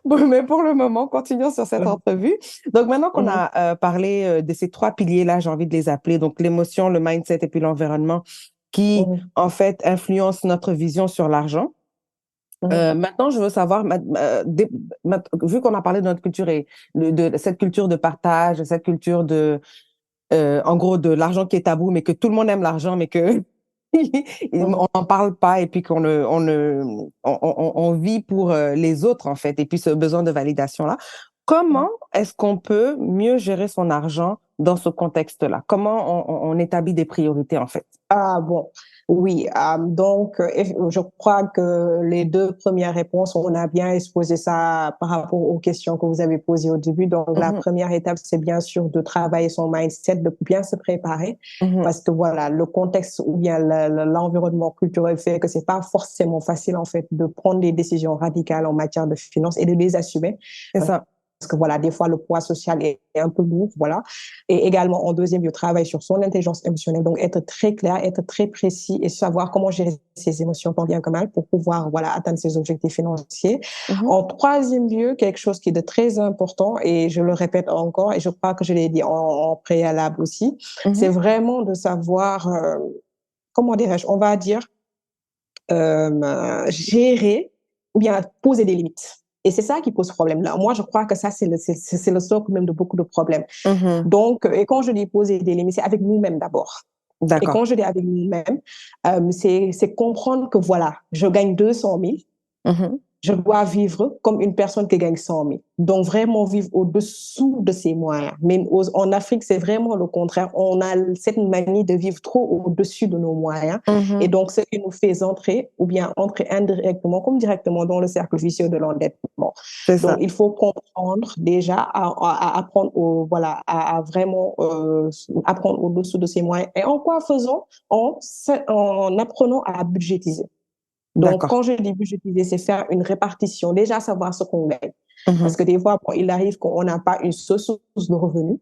bon, mais pour le moment, continuons sur cette entrevue. Donc, maintenant qu'on Mhm. a parlé de ces 3 piliers-là, j'ai envie de les appeler, donc l'émotion, le mindset et puis l'environnement, qui, Mhm. en fait, influencent notre vision sur l'argent. Mhm. Maintenant, je veux savoir, vu qu'on a parlé de notre culture et de cette culture de partage, cette culture de, en gros, de l'argent qui est tabou, mais que tout le monde aime l'argent, mais que Mhm. on n'en parle pas et puis on vit pour les autres, en fait, et puis ce besoin de validation-là. Comment est-ce qu'on peut mieux gérer son argent dans ce contexte-là? Comment on établit des priorités, en fait? Ah bon, oui. Donc, je crois que les deux premières réponses, on a bien exposé ça par rapport aux questions que vous avez posées au début. Donc, la Mhm, première étape, c'est bien sûr de travailler son mindset, de bien se préparer, mhm, parce que voilà, le contexte ou bien l'environnement culturel fait que c'est pas forcément facile en fait de prendre des décisions radicales en matière de finances et de les assumer. c'est ça. Parce que voilà, des fois, le poids social est un peu lourd, voilà. Et également, en deuxième lieu, travailler sur son intelligence émotionnelle. Donc, être très clair, être très précis et savoir comment gérer ses émotions tant bien que mal pour pouvoir, voilà, atteindre ses objectifs financiers. Mhm, En troisième lieu, quelque chose qui est de très important, et je le répète encore, et je crois que je l'ai dit en préalable aussi, c'est mhm. vraiment de savoir, comment dirais-je, on va dire, gérer ou bien poser des limites. Et c'est ça qui pose problème là. Moi, je crois que ça, c'est le socle même de beaucoup de problèmes. Mhm. Donc, et quand je dis poser des limites, c'est avec nous-mêmes d'abord. Et D'accord. quand je dis avec nous-mêmes, c'est comprendre que voilà, je gagne 200 000, Mhm. je dois vivre comme une personne qui gagne 100 000. Donc, vraiment vivre au-dessous de ses moyens. Mais en Afrique, c'est vraiment le contraire. On a cette manie de vivre trop au-dessus de nos moyens. Et Mhm. donc, ce qui nous fait entrer, ou bien entrer indirectement comme directement dans le cercle vicieux de l'endettement. C'est Donc, ça. il faut comprendre déjà à apprendre voilà, à vraiment apprendre au-dessous de ses moyens. Et en quoi faisons? En apprenant à budgétiser. Donc, D'accord. quand je dis budgétiser, c'est faire une répartition, déjà savoir ce qu'on gagne. Parce Mhm. que des fois, bon, il arrive qu'on n'a pas une seule source de revenus.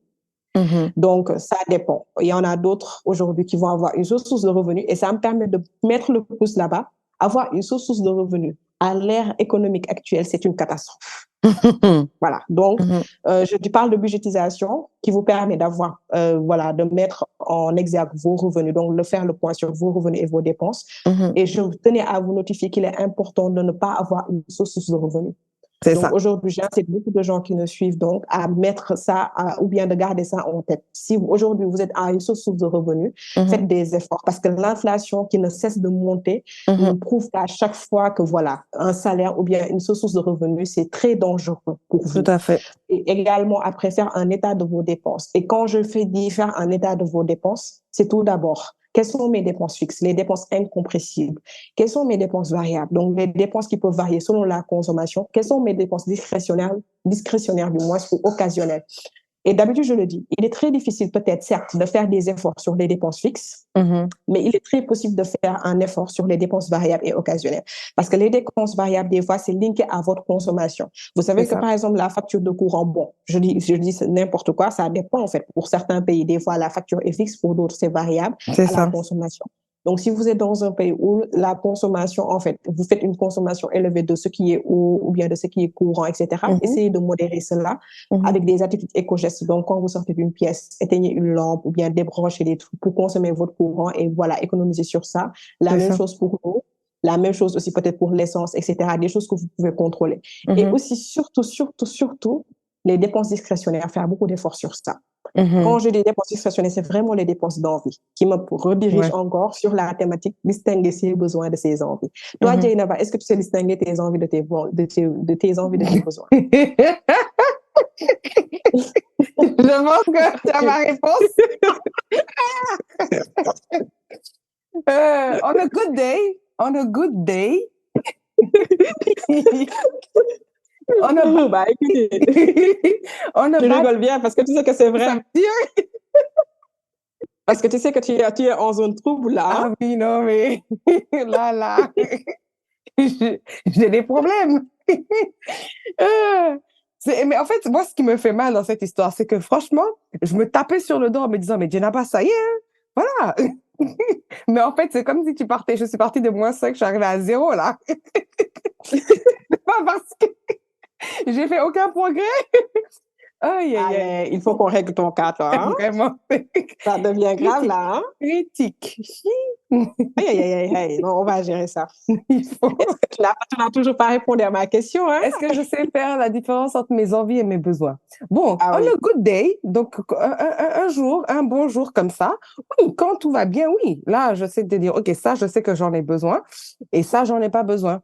Mhm. Donc, ça dépend. Il y en a d'autres aujourd'hui qui vont avoir une seule source de revenus et ça me permet de mettre le pouce là-bas. Avoir une seule source de revenus à l'ère économique actuelle, c'est une catastrophe. Mhm. Voilà. Donc, Mhm. je parle de budgétisation qui vous permet d'avoir, voilà, de mettre en exergue vos revenus, donc de faire le point sur vos revenus et vos dépenses. Mhm. Et je tenais à vous notifier qu'il est important de ne pas avoir une seule source de revenus. C'est Donc ça. aujourd'hui, j'incite beaucoup de gens qui nous suivent donc à mettre ça ou bien de garder ça en tête. Si aujourd'hui vous êtes à une source de revenus, Mhm. faites des efforts parce que l'inflation qui ne cesse de monter nous Mhm. prouve qu'à chaque fois que voilà, un salaire ou bien une source de revenus, c'est très dangereux pour Tout vous. à fait. Et également après faire un état de vos dépenses. Et quand je fais dire faire un état de vos dépenses, c'est tout d'abord quelles sont mes dépenses fixes, les dépenses incompressibles, quelles sont mes dépenses variables, donc les dépenses qui peuvent varier selon la consommation, quelles sont mes dépenses discrétionnaires du moins ou occasionnelles. Et d'habitude, je le dis, il est très difficile peut-être, certes, de faire des efforts sur les dépenses fixes, Mhm. mais il est très possible de faire un effort sur les dépenses variables et occasionnelles. Parce que les dépenses variables, des fois, c'est linké à votre consommation. Vous C'est savez que, ça. par exemple, la facture de courant, bon, je dis n'importe quoi, ça dépend, en fait. Pour certains pays, des fois, la facture est fixe, pour d'autres, c'est variable C'est à la ça. consommation. Donc, si vous êtes dans un pays où la consommation, en fait, vous faites une consommation élevée de ce qui est eau ou bien de ce qui est courant, etc., Mhm. essayez de modérer cela Mhm. avec des attitudes éco-gestes. Donc, quand vous sortez d'une pièce, éteignez une lampe ou bien débranchez des trucs pour consommer votre courant et voilà, économiser sur ça. La C'est même ça. chose pour l'eau. La même chose aussi peut-être pour l'essence, etc. Des choses que vous pouvez contrôler. Et Mhm. aussi, surtout, les dépenses discrétionnaires, faire beaucoup d'efforts sur ça. Quand Mhm. je dis dépenses discrétionnaires, c'est vraiment les dépenses d'envie qui me redirigent Ouais. encore sur la thématique distinguer ses besoins de ses envies. Toi, Mhm. Jainaba, est-ce que tu sais distinguer tes envies de tes envies de tes besoins? Je pense que tu as ma réponse. On a good day, on a good day, on a bad, Bah, écoutez, on a tu bad, rigoles bien parce que tu sais que c'est ça vrai. veut dire. Parce que tu sais que tu es en zone trouble là. Ah oui, non, mais là, là. j'ai des problèmes. Euh, mais en fait, moi, ce qui me fait mal dans cette histoire, c'est que franchement, je me tapais sur le dos en me disant, mais Jenaba, ça y est, hein, voilà. Mais en fait, c'est comme si tu partais, je suis partie de -5, je suis arrivée à 0, là. C'est pas parce que j'ai fait aucun progrès. Aïe, aïe, aïe. Allez, il faut qu'on règle ton cas, toi, hein? Vraiment. Ça devient grave, Critique. là, hein? Critique. Aïe, aïe, aïe, aïe, aïe. Non, on va gérer ça. Il faut. Est-ce que tu n'as toujours pas répondu à ma question, hein? Est-ce que je sais faire la différence entre mes envies et mes besoins? Bon, Ah on oui. a good day, donc un jour, un bon jour comme ça, oui, quand tout va bien, oui, là, je sais te dire, OK, ça, je sais que j'en ai besoin et ça, j'en ai pas besoin.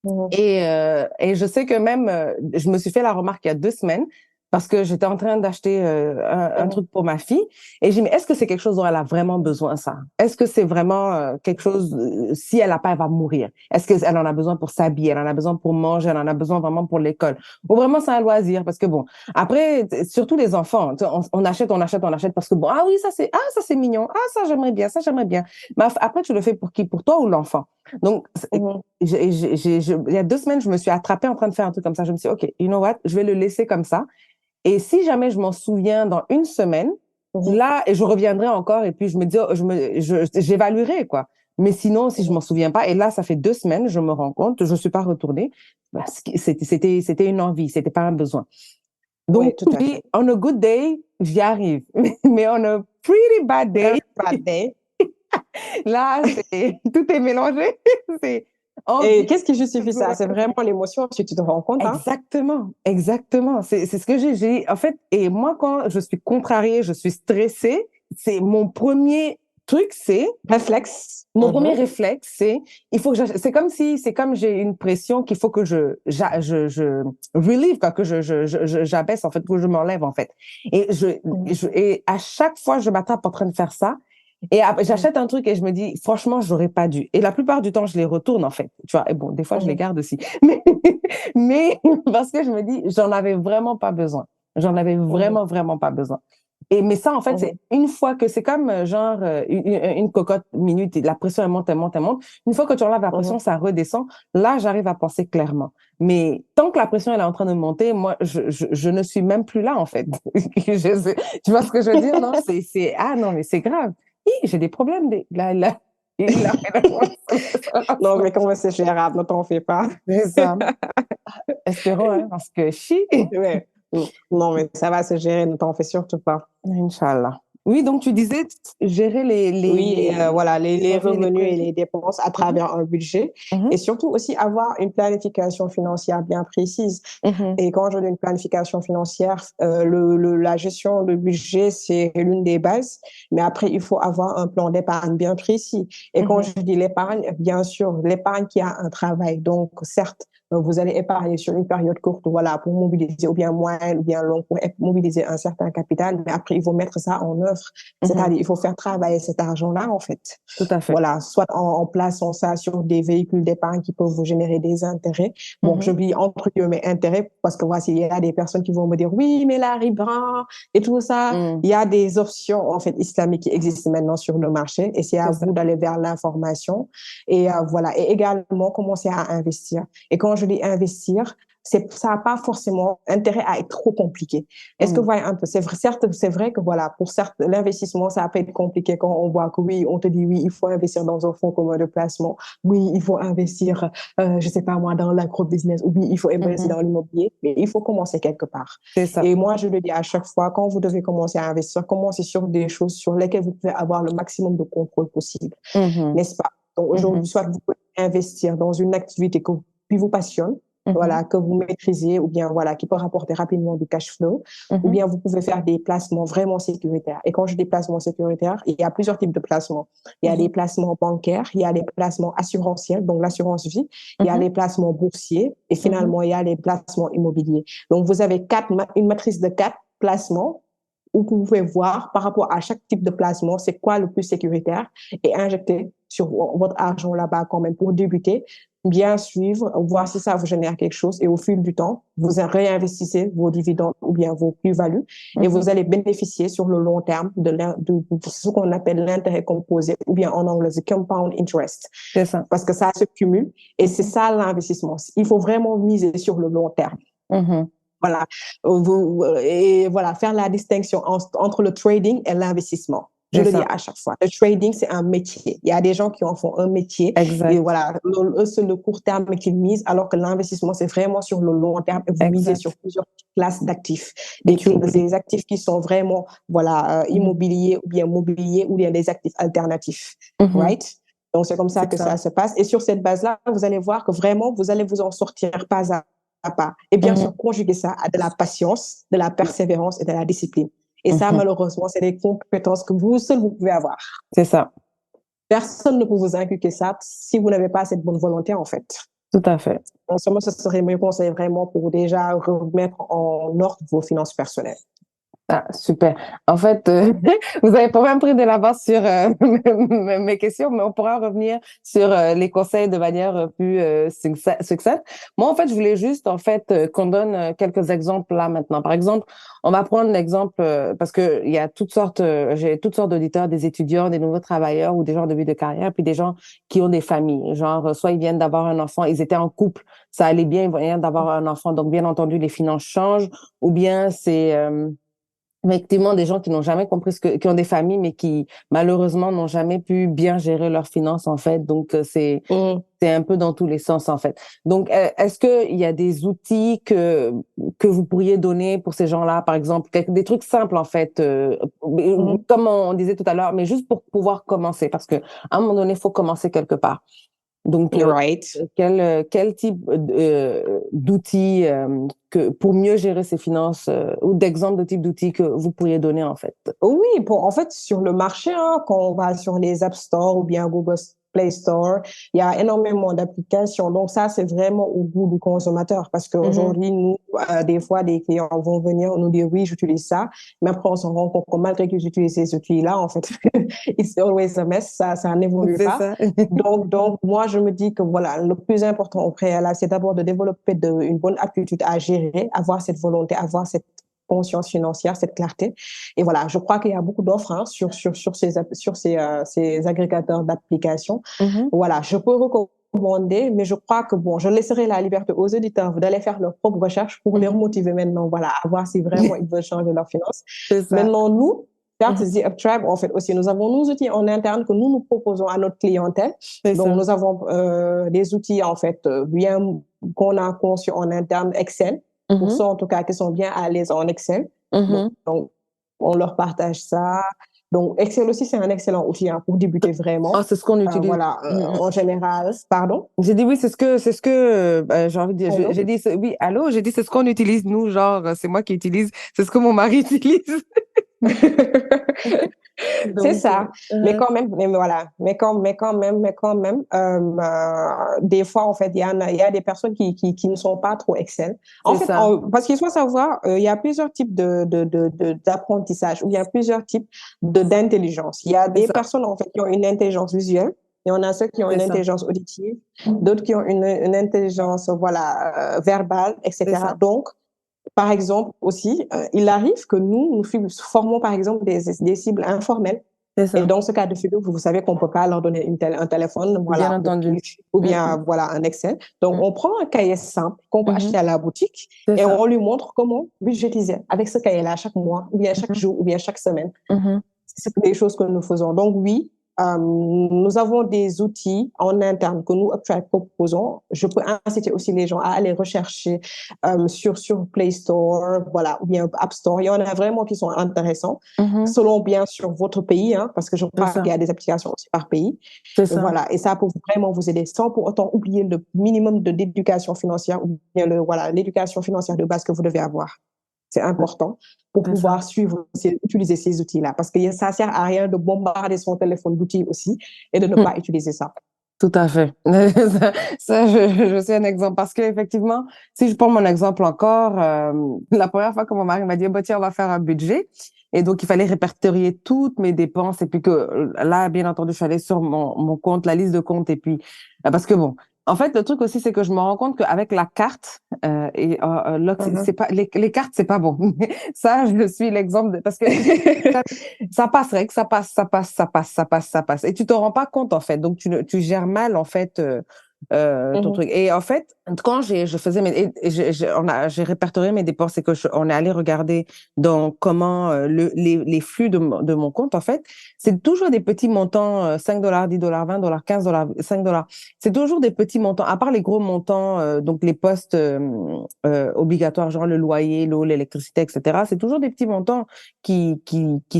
Mhm. Et je sais que même, je me suis fait la remarque il y a 2 semaines parce que j'étais en train d'acheter un Mhm. truc pour ma fille et j'ai dit, mais est-ce que c'est quelque chose dont elle a vraiment besoin, ça? Est-ce que c'est vraiment quelque chose, si elle n'a pas, elle va mourir? Est-ce qu'elle en a besoin pour s'habiller? Elle en a besoin pour manger? Elle en a besoin vraiment pour l'école? Ou vraiment c'est un loisir? Parce que bon, après, surtout les enfants, on achète, on achète, on achète parce que bon, ça c'est mignon. Ah, ça j'aimerais bien, ça j'aimerais bien. Mais après, tu le fais pour qui? Pour toi ou l'enfant? Donc, Mhm. il y a 2 semaines, je me suis attrapée en train de faire un truc comme ça. Je me suis dit, OK, you know what, je vais le laisser comme ça. Et si jamais je m'en souviens dans une semaine, Mhm. là, et je reviendrai encore et puis je me dis, j'évaluerai, quoi. Mais sinon, si je Mhm. m'en souviens pas, et là, ça fait 2 semaines, je me rends compte, je suis pas retournée, parce que c'était une envie, c'était pas un besoin. Oui, Donc, tout à oui, fait. on a good day, j'y arrive. Mais on a pretty bad day, Very bad day. là, tout est mélangé. C'est Et envie, qu'est-ce qui justifie ça? besoin. C'est vraiment l'émotion, si tu te rends compte, hein? Exactement, exactement. C'est ce que en fait, et moi, quand je suis contrariée, je suis stressée, c'est mon premier truc, c'est, Réflexe. mon premier Mhm. réflexe, c'est, il faut que c'est comme j'ai une pression qu'il faut que je relieve, quoi, que j'abaisse, en fait, que je m'enlève, en fait. Et Mhm. et à chaque fois, je m'attrape en train de faire ça. Et après, Mhm. j'achète un truc et je me dis, franchement, j'aurais pas dû. Et la plupart du temps, je les retourne, en fait. Tu vois, et bon, des fois, je les Mhm. garde aussi. Mais, mais parce que je me dis, j'en avais vraiment pas besoin. J'en avais Mhm. vraiment, vraiment pas besoin. Mais ça, en fait, c'est Mhm. une fois que c'est comme genre une cocotte minute, et la pression, elle monte, elle monte, elle monte. Une fois que tu enlèves la pression, Mhm. ça redescend. Là, j'arrive à penser clairement. Mais tant que la pression, elle est en train de monter, moi, je ne suis même plus là, en fait. Tu vois ce que je veux dire? Non, ah non, mais c'est grave. Hi, j'ai des problèmes. Non, mais comment c'est gérable? Ne t'en fais pas. C'est ça. Espérons, hein, parce que chi, Ouais. Non, mais ça va se gérer, ne t'en fais surtout pas. Inch'Allah. Oui, donc tu disais gérer Oui, voilà, les les envies et les revenus et besoins. les dépenses à Mhm, travers un budget et mhm, surtout aussi avoir une planification financière bien précise. mhm, Et quand je dis une planification financière, la gestion de budget, c'est l'une des bases, mais après, il faut avoir un plan d'épargne bien précis. Et quand mhm, je dis l'épargne, bien sûr, l'épargne qui a un travail. Donc, certes, vous allez épargner sur une période courte, voilà, pour mobiliser ou bien moyenne ou bien long, pour mobiliser un certain capital, mais après, il faut mettre ça en œuvre. mhm. C'est-à-dire, il faut faire travailler cet argent-là, en fait. Tout à fait. Voilà, soit en plaçant ça sur des véhicules d'épargne qui peuvent vous générer des intérêts. Bon, Mhm, j'oublie entre guillemets intérêts parce que voici, il y a des personnes qui vont me dire oui, mais la riba et tout ça. mhm. Il y a des options en fait islamiques qui existent maintenant sur le marché et c'est à C'est ça. vous d'aller vers l'information et voilà et également commencer à investir. Et quand je dis investir, ça n'a pas forcément intérêt à être trop compliqué. Est-ce que vous Mhm, voyez un peu? Certes, c'est vrai que voilà, pour certes, l'investissement, ça peut être compliqué quand on voit que oui, on te dit oui, il faut investir dans un fonds commun de placement. Oui, il faut investir, je sais pas moi, dans l'agro-business. Oui, il faut investir mhm. dans l'immobilier. Mais il faut commencer quelque part. C'est ça. Et moi, je le dis à chaque fois, quand vous devez commencer à investir, commencez sur des choses sur lesquelles vous pouvez avoir le maximum de contrôle possible. Mhm, N'est-ce pas? Donc aujourd'hui, mhm, soit vous pouvez investir dans une activité qui vous passionne, mhm, voilà, que vous maîtrisez ou bien voilà, qui peut rapporter rapidement du cash flow, ou mhm, bien vous pouvez faire des placements vraiment sécuritaires. Et quand je dis placements sécuritaires, il y a plusieurs types de placements. Il y a mhm, des placements bancaires, il y a des placements assurantiels, donc l'assurance vie, il y a mhm, les placements boursiers et mhm, finalement il y a les placements immobiliers. Donc vous avez une matrice de 4 placements où vous pouvez voir par rapport à chaque type de placement, c'est quoi le plus sécuritaire et injecter sur votre argent là-bas quand même pour débuter bien suivre, voir si ça vous génère quelque chose et au fil du temps, vous réinvestissez vos dividendes ou bien vos plus-values et Mhm. vous allez bénéficier sur le long terme de ce qu'on appelle l'intérêt composé ou bien en anglais, the compound interest. C'est ça. Parce que ça se cumule et c'est Mhm. ça l'investissement. Il faut vraiment miser sur le long terme. Mhm. Voilà. Et voilà, faire la distinction entre le trading et l'investissement. Je C'est le dis ça. à chaque fois. Le trading, c'est un métier. Il y a des gens qui en font un métier et Exact. voilà, eux, c'est le court terme qu'ils misent, alors que l'investissement, c'est vraiment sur le long terme et vous misez sur Exact. plusieurs classes d'actifs. Et puis, Des actifs qui sont vraiment, voilà, mhm. immobiliers ou bien mobiliers ou bien des actifs alternatifs. Mhm. Right? Donc, c'est comme ça C'est que ça. ça se passe. Et sur cette base-là, vous allez voir que vraiment, vous allez vous en sortir pas à pas. Et bien Mhm. sûr, conjuguer ça à de la patience, de la persévérance et de la discipline. Et ça, Mhm. malheureusement, c'est des compétences que vous seul, vous pouvez avoir. C'est ça. Personne ne peut vous inculquer ça si vous n'avez pas cette bonne volonté, en fait. Tout à fait. En ce moment, ce serait mes conseils vraiment pour déjà remettre en ordre vos finances personnelles. Ah, super. En fait, vous avez pas même pris de l'avance sur mes questions, mais on pourra revenir sur les conseils de manière plus succincte. Moi, en fait, je voulais juste, en fait, qu'on donne quelques exemples là maintenant. Par exemple, on va prendre l'exemple parce que il y a toutes sortes, j'ai toutes sortes d'auditeurs, des étudiants, des nouveaux travailleurs ou des gens de vie de carrière, puis des gens qui ont des familles. Genre, soit ils viennent d'avoir un enfant, ils étaient en couple, ça allait bien, ils viennent d'avoir un enfant, donc bien entendu, les finances changent, ou bien c'est effectivement des gens qui n'ont jamais compris qui ont des familles, mais qui malheureusement n'ont jamais pu bien gérer leurs finances en fait. Donc Mm. c'est un peu dans tous les sens en fait. Donc est-ce que il y a des outils que vous pourriez donner pour ces gens-là, par exemple, des trucs simples en fait, Mm. comme on disait tout à l'heure, mais juste pour pouvoir commencer, parce que à un moment donné, il faut commencer quelque part. Donc, Right. quel type d'outils pour mieux gérer ses finances ou d'exemples de type d'outils que vous pourriez donner en fait? Oui, en fait, sur le marché, hein, quand on va sur les App Store ou bien Google Play Store, il y a énormément d'applications. Donc ça, c'est vraiment au goût du consommateur parce Mhm. qu'aujourd'hui, nous, des fois, des clients vont venir nous dire, oui, j'utilise ça, mais après, on se rend compte que malgré qu'ils utilisent ces outils-là, en fait, it's always a mess, ça n'évolue C'est pas. ça. Donc, moi, je me dis que voilà, le plus important au préalable, c'est d'abord de développer une bonne aptitude à gérer, avoir cette volonté, avoir cette conscience financière, cette clarté. Et voilà, je crois qu'il y a beaucoup d'offres hein, ces agrégateurs d'applications. Mhm. Voilà, je peux recommander, mais je crois que bon, je laisserai la liberté aux auditeurs d'aller faire leurs propres recherches pour les Mhm. motiver maintenant, voilà, à voir si vraiment ils veulent changer leurs finances. C'est ça. Maintenant, nous, certes, Mhm. The Uptribe, en fait, aussi, nous avons nos outils en interne que nous proposons à notre clientèle. C'est Donc, ça. nous avons des outils, en fait, bien qu'on a conçus en interne Excel, pour Mhm. ceux, en tout cas, qui sont bien à l'aise en Excel. Mhm. Donc, on leur partage ça. Donc, Excel aussi, c'est un excellent outil hein, pour débuter Ah, vraiment. c'est ce qu'on utilise. Voilà, Mhm. en général, pardon. J'ai dit oui, c'est ce que j'ai envie de dire. Allô? J'ai dit oui, allô, j'ai dit c'est ce qu'on utilise nous, genre c'est moi qui utilise, c'est ce que mon mari utilise. C'est Donc, ça. Mais quand même, mais voilà, mais quand même, des fois, en fait, il y a des personnes qui ne sont pas trop Excel. En c'est fait, ça, parce qu'il faut savoir, il y a plusieurs types d'apprentissage ou il y a plusieurs types d'intelligence. Il y a c'est des ça, personnes, en fait, qui ont une intelligence visuelle. Il y en a ceux qui ont c'est une ça, intelligence auditive, d'autres qui ont une intelligence, voilà, verbale, c'est etc. ça, Donc, par exemple, aussi, il arrive que nous formons, par exemple, des cibles informelles. c'est Et ça. dans ce cas de figure, vous savez qu'on ne peut pas leur donner un téléphone, Bien voilà, entendu. ou Mm, bien, mm, voilà, un Excel. Donc, mm. on prend un cahier simple qu'on peut Mhm. acheter à la boutique C'est et ça. on lui montre comment budgétiser avec ce cahier-là chaque mois, ou bien chaque Mhm. jour, ou bien chaque semaine. Mhm. C'est des choses que nous faisons. Donc oui, nous avons des outils en interne que nous Uptribe proposons. Je peux inciter aussi les gens à aller rechercher sur Play Store, voilà, ou bien App Store. Il y en a vraiment qui sont intéressants, Mhm. selon bien sûr votre pays, hein, parce que je C'est crois qu'il ça, y a des applications aussi par pays. c'est Et ça, voilà, et ça peut vraiment vous aider sans pour autant oublier le minimum d'éducation financière ou bien voilà, l'éducation financière de base que vous devez avoir. C'est important pour c'est ça. pouvoir suivre, utiliser ces outils-là. Parce que ça ne sert à rien de bombarder son téléphone d'outils aussi et de ne Mm. pas utiliser ça. Tout à fait. Je suis un exemple parce que effectivement, si je prends mon exemple encore, la première fois que mon mari m'a dit, bah, tiens, on va faire un budget. Et donc, il fallait répertorier toutes mes dépenses. Et puis que là, bien entendu, je suis allée sur mon compte, la liste de comptes. Et puis, parce que bon, En fait, le truc aussi, c'est que je me rends compte qu'avec la carte, là, c'est Mhm. pas, les cartes, c'est pas bon. Ça, je suis l'exemple parce que ça passerait, que ça passe, ça passe, ça passe, ça passe, ça passe. Et tu te rends pas compte, en fait. Donc, tu gères mal, en fait, ton Mhm. truc. Et en fait, quand je faisais j'ai répertorié mes dépenses et on est allé regarder dans comment, les flux de mon compte, en fait, c'est toujours des petits montants, $5, $10, $20, $15, $5. C'est toujours des petits montants, à part les gros montants, donc les postes obligatoires, genre le loyer, l'eau, l'électricité, etc. C'est toujours des petits montants qui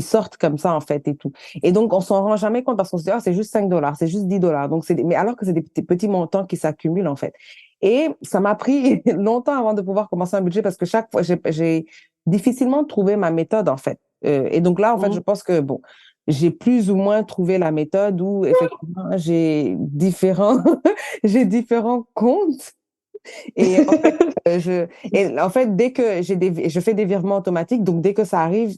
sortent comme ça, en fait, et tout. Et donc, on s'en rend jamais compte parce qu'on se dit, ah, c'est juste $5, c'est juste $10. Donc, mais alors que c'est des petits montants qui s'accumulent, en fait. Et ça m'a pris longtemps avant de pouvoir commencer un budget parce que chaque fois, j'ai difficilement trouvé ma méthode, en fait. Et donc là, en fait, je Mhm. pense que, bon, j'ai plus ou moins trouvé la méthode où effectivement j'ai différents comptes et en fait, en fait, dès que je fais des virements automatiques, donc dès que ça arrive,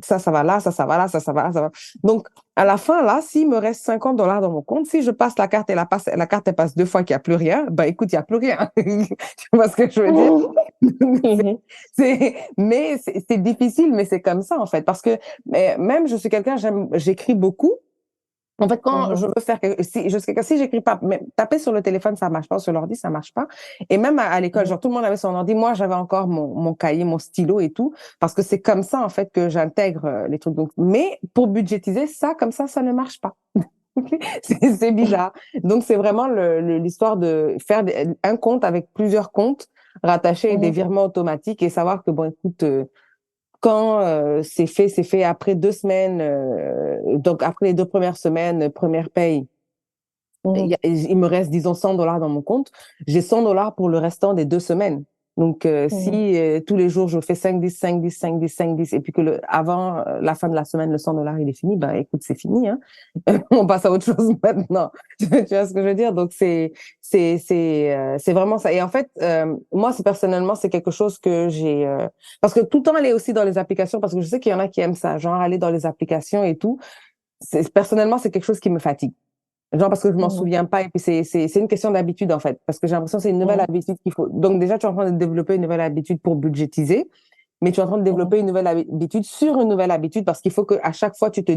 ça va là, ça va là, ça va là, ça va. Donc, à la fin, là, s'il me reste $50 dans mon compte, si je passe la carte et la carte, elle passe 2 fois qu'il n'y a plus rien, ben écoute, il n'y a plus rien. Tu vois ce que je veux dire? Mhm. Mais c'est difficile, mais c'est comme ça, en fait. Parce que même, je suis quelqu'un, j'écris beaucoup. En fait, quand je Mhm. veux faire si j'écris pas, mais taper sur le téléphone, ça marche pas, sur l'ordi, ça marche pas. Et même à l'école, Mhm. genre, tout le monde avait son ordi. Moi, j'avais encore mon cahier, mon stylo et tout, parce que c'est comme ça, en fait, que j'intègre les trucs. Donc, mais pour budgétiser ça, comme ça ne marche pas. C'est bizarre. Donc, c'est vraiment l'histoire de faire un compte avec plusieurs comptes rattachés et des Mhm. virements automatiques et savoir que, bon, écoute, quand c'est fait après 2 semaines, donc après les 2 premières semaines, première paye, Mhm. il me reste, disons, $100 dans mon compte. J'ai $100 pour le restant des 2 semaines. Donc, si Mhm. tous les jours, je fais 5, 10, 5, 10, 5, 10, 5, 10, et puis que avant la fin de la semaine, le $100, il est fini, ben écoute, c'est fini, hein. On passe à autre chose maintenant. Tu vois ce que je veux dire? Donc, c'est vraiment ça. Et en fait, moi, personnellement, c'est quelque chose que parce que tout le temps aller aussi dans les applications, parce que je sais qu'il y en a qui aiment ça, genre aller dans les applications et tout. Personnellement, c'est quelque chose qui me fatigue. Genre parce que je m'en Mhm. souviens pas et puis c'est une question d'habitude en fait parce que j'ai l'impression que c'est une nouvelle Mhm. habitude qu'il faut. Donc déjà tu es en train de développer une nouvelle habitude pour budgétiser, mais tu es en train de Mhm. développer une nouvelle habitude sur une nouvelle habitude parce qu'il faut que à chaque fois tu te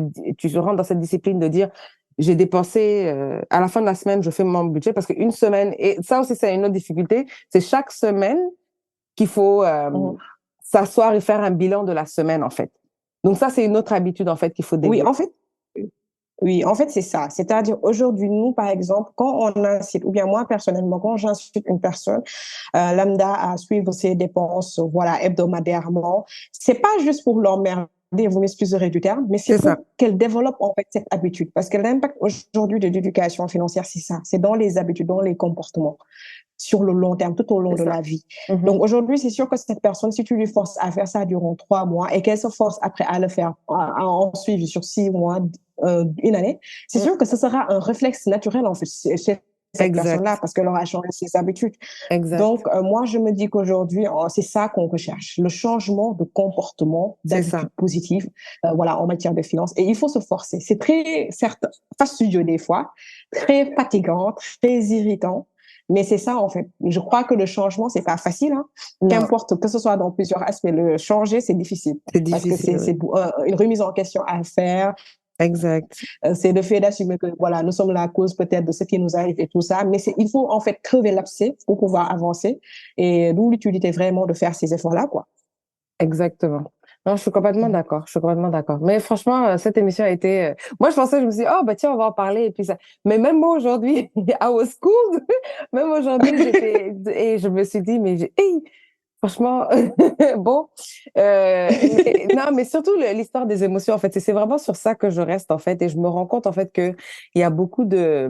rentres dans cette discipline de dire j'ai dépensé à la fin de la semaine je fais mon budget parce qu'une semaine et ça aussi c'est une autre difficulté, c'est chaque semaine qu'il faut Mhm. s'asseoir et faire un bilan de la semaine en fait. Donc ça c'est une autre habitude en fait qu'il faut Oui, développer. en fait, oui, en fait, c'est ça. C'est-à-dire, aujourd'hui, nous, par exemple, quand on incite, ou bien moi, personnellement, quand j'incite une personne lambda à suivre ses dépenses, voilà, hebdomadairement, c'est pas juste pour l'emmerder, vous m'excuserez du terme, mais c'est C'est ça. pour qu'elle développe, en fait, cette habitude. Parce que l'impact aujourd'hui de l'éducation financière, c'est ça. C'est dans les habitudes, dans les comportements sur le long terme, tout au long C'est de ça. la vie. Mhm. Donc aujourd'hui, c'est sûr que cette personne, si tu lui forces à faire ça durant 3 mois et qu'elle se force après à le faire, à en suivre sur 6 mois, une année, c'est Mm. sûr que ce sera un réflexe naturel en fait chez cette personne-là Exact. parce qu'elle aura changé ses habitudes. Exact. Donc moi, je me dis qu'aujourd'hui, c'est ça qu'on recherche, le changement de comportement, C'est ça. d'habitude positive, voilà, en matière de finances. Et il faut se forcer. C'est très, certes, fastidieux des fois, très fatigant, très irritant. Mais c'est ça, en fait. Je crois que le changement, c'est pas facile, hein. Non, Qu'importe que ce soit dans plusieurs aspects, le changer, c'est difficile c'est parce que difficile, c'est oui. une remise en question à faire. Exact. C'est le fait d'assumer que voilà, nous sommes la cause peut-être de ce qui nous arrive et tout ça. Mais il faut en fait crever l'abcès pour pouvoir avancer. Et d'où l'utilité vraiment de faire ces efforts-là, quoi. Exactement. Non, je suis complètement d'accord. Je suis complètement d'accord. Mais franchement, cette émission a été. Moi, je pensais, je me suis dit, oh, bah tiens, on va en parler. Et puis ça. Mais même moi, aujourd'hui, I was schooled. Même aujourd'hui, Et je me suis dit, mais hey, franchement, bon, non, mais surtout l'histoire des émotions, en fait, c'est vraiment sur ça que je reste, en fait, et je me rends compte, en fait, que il y a beaucoup de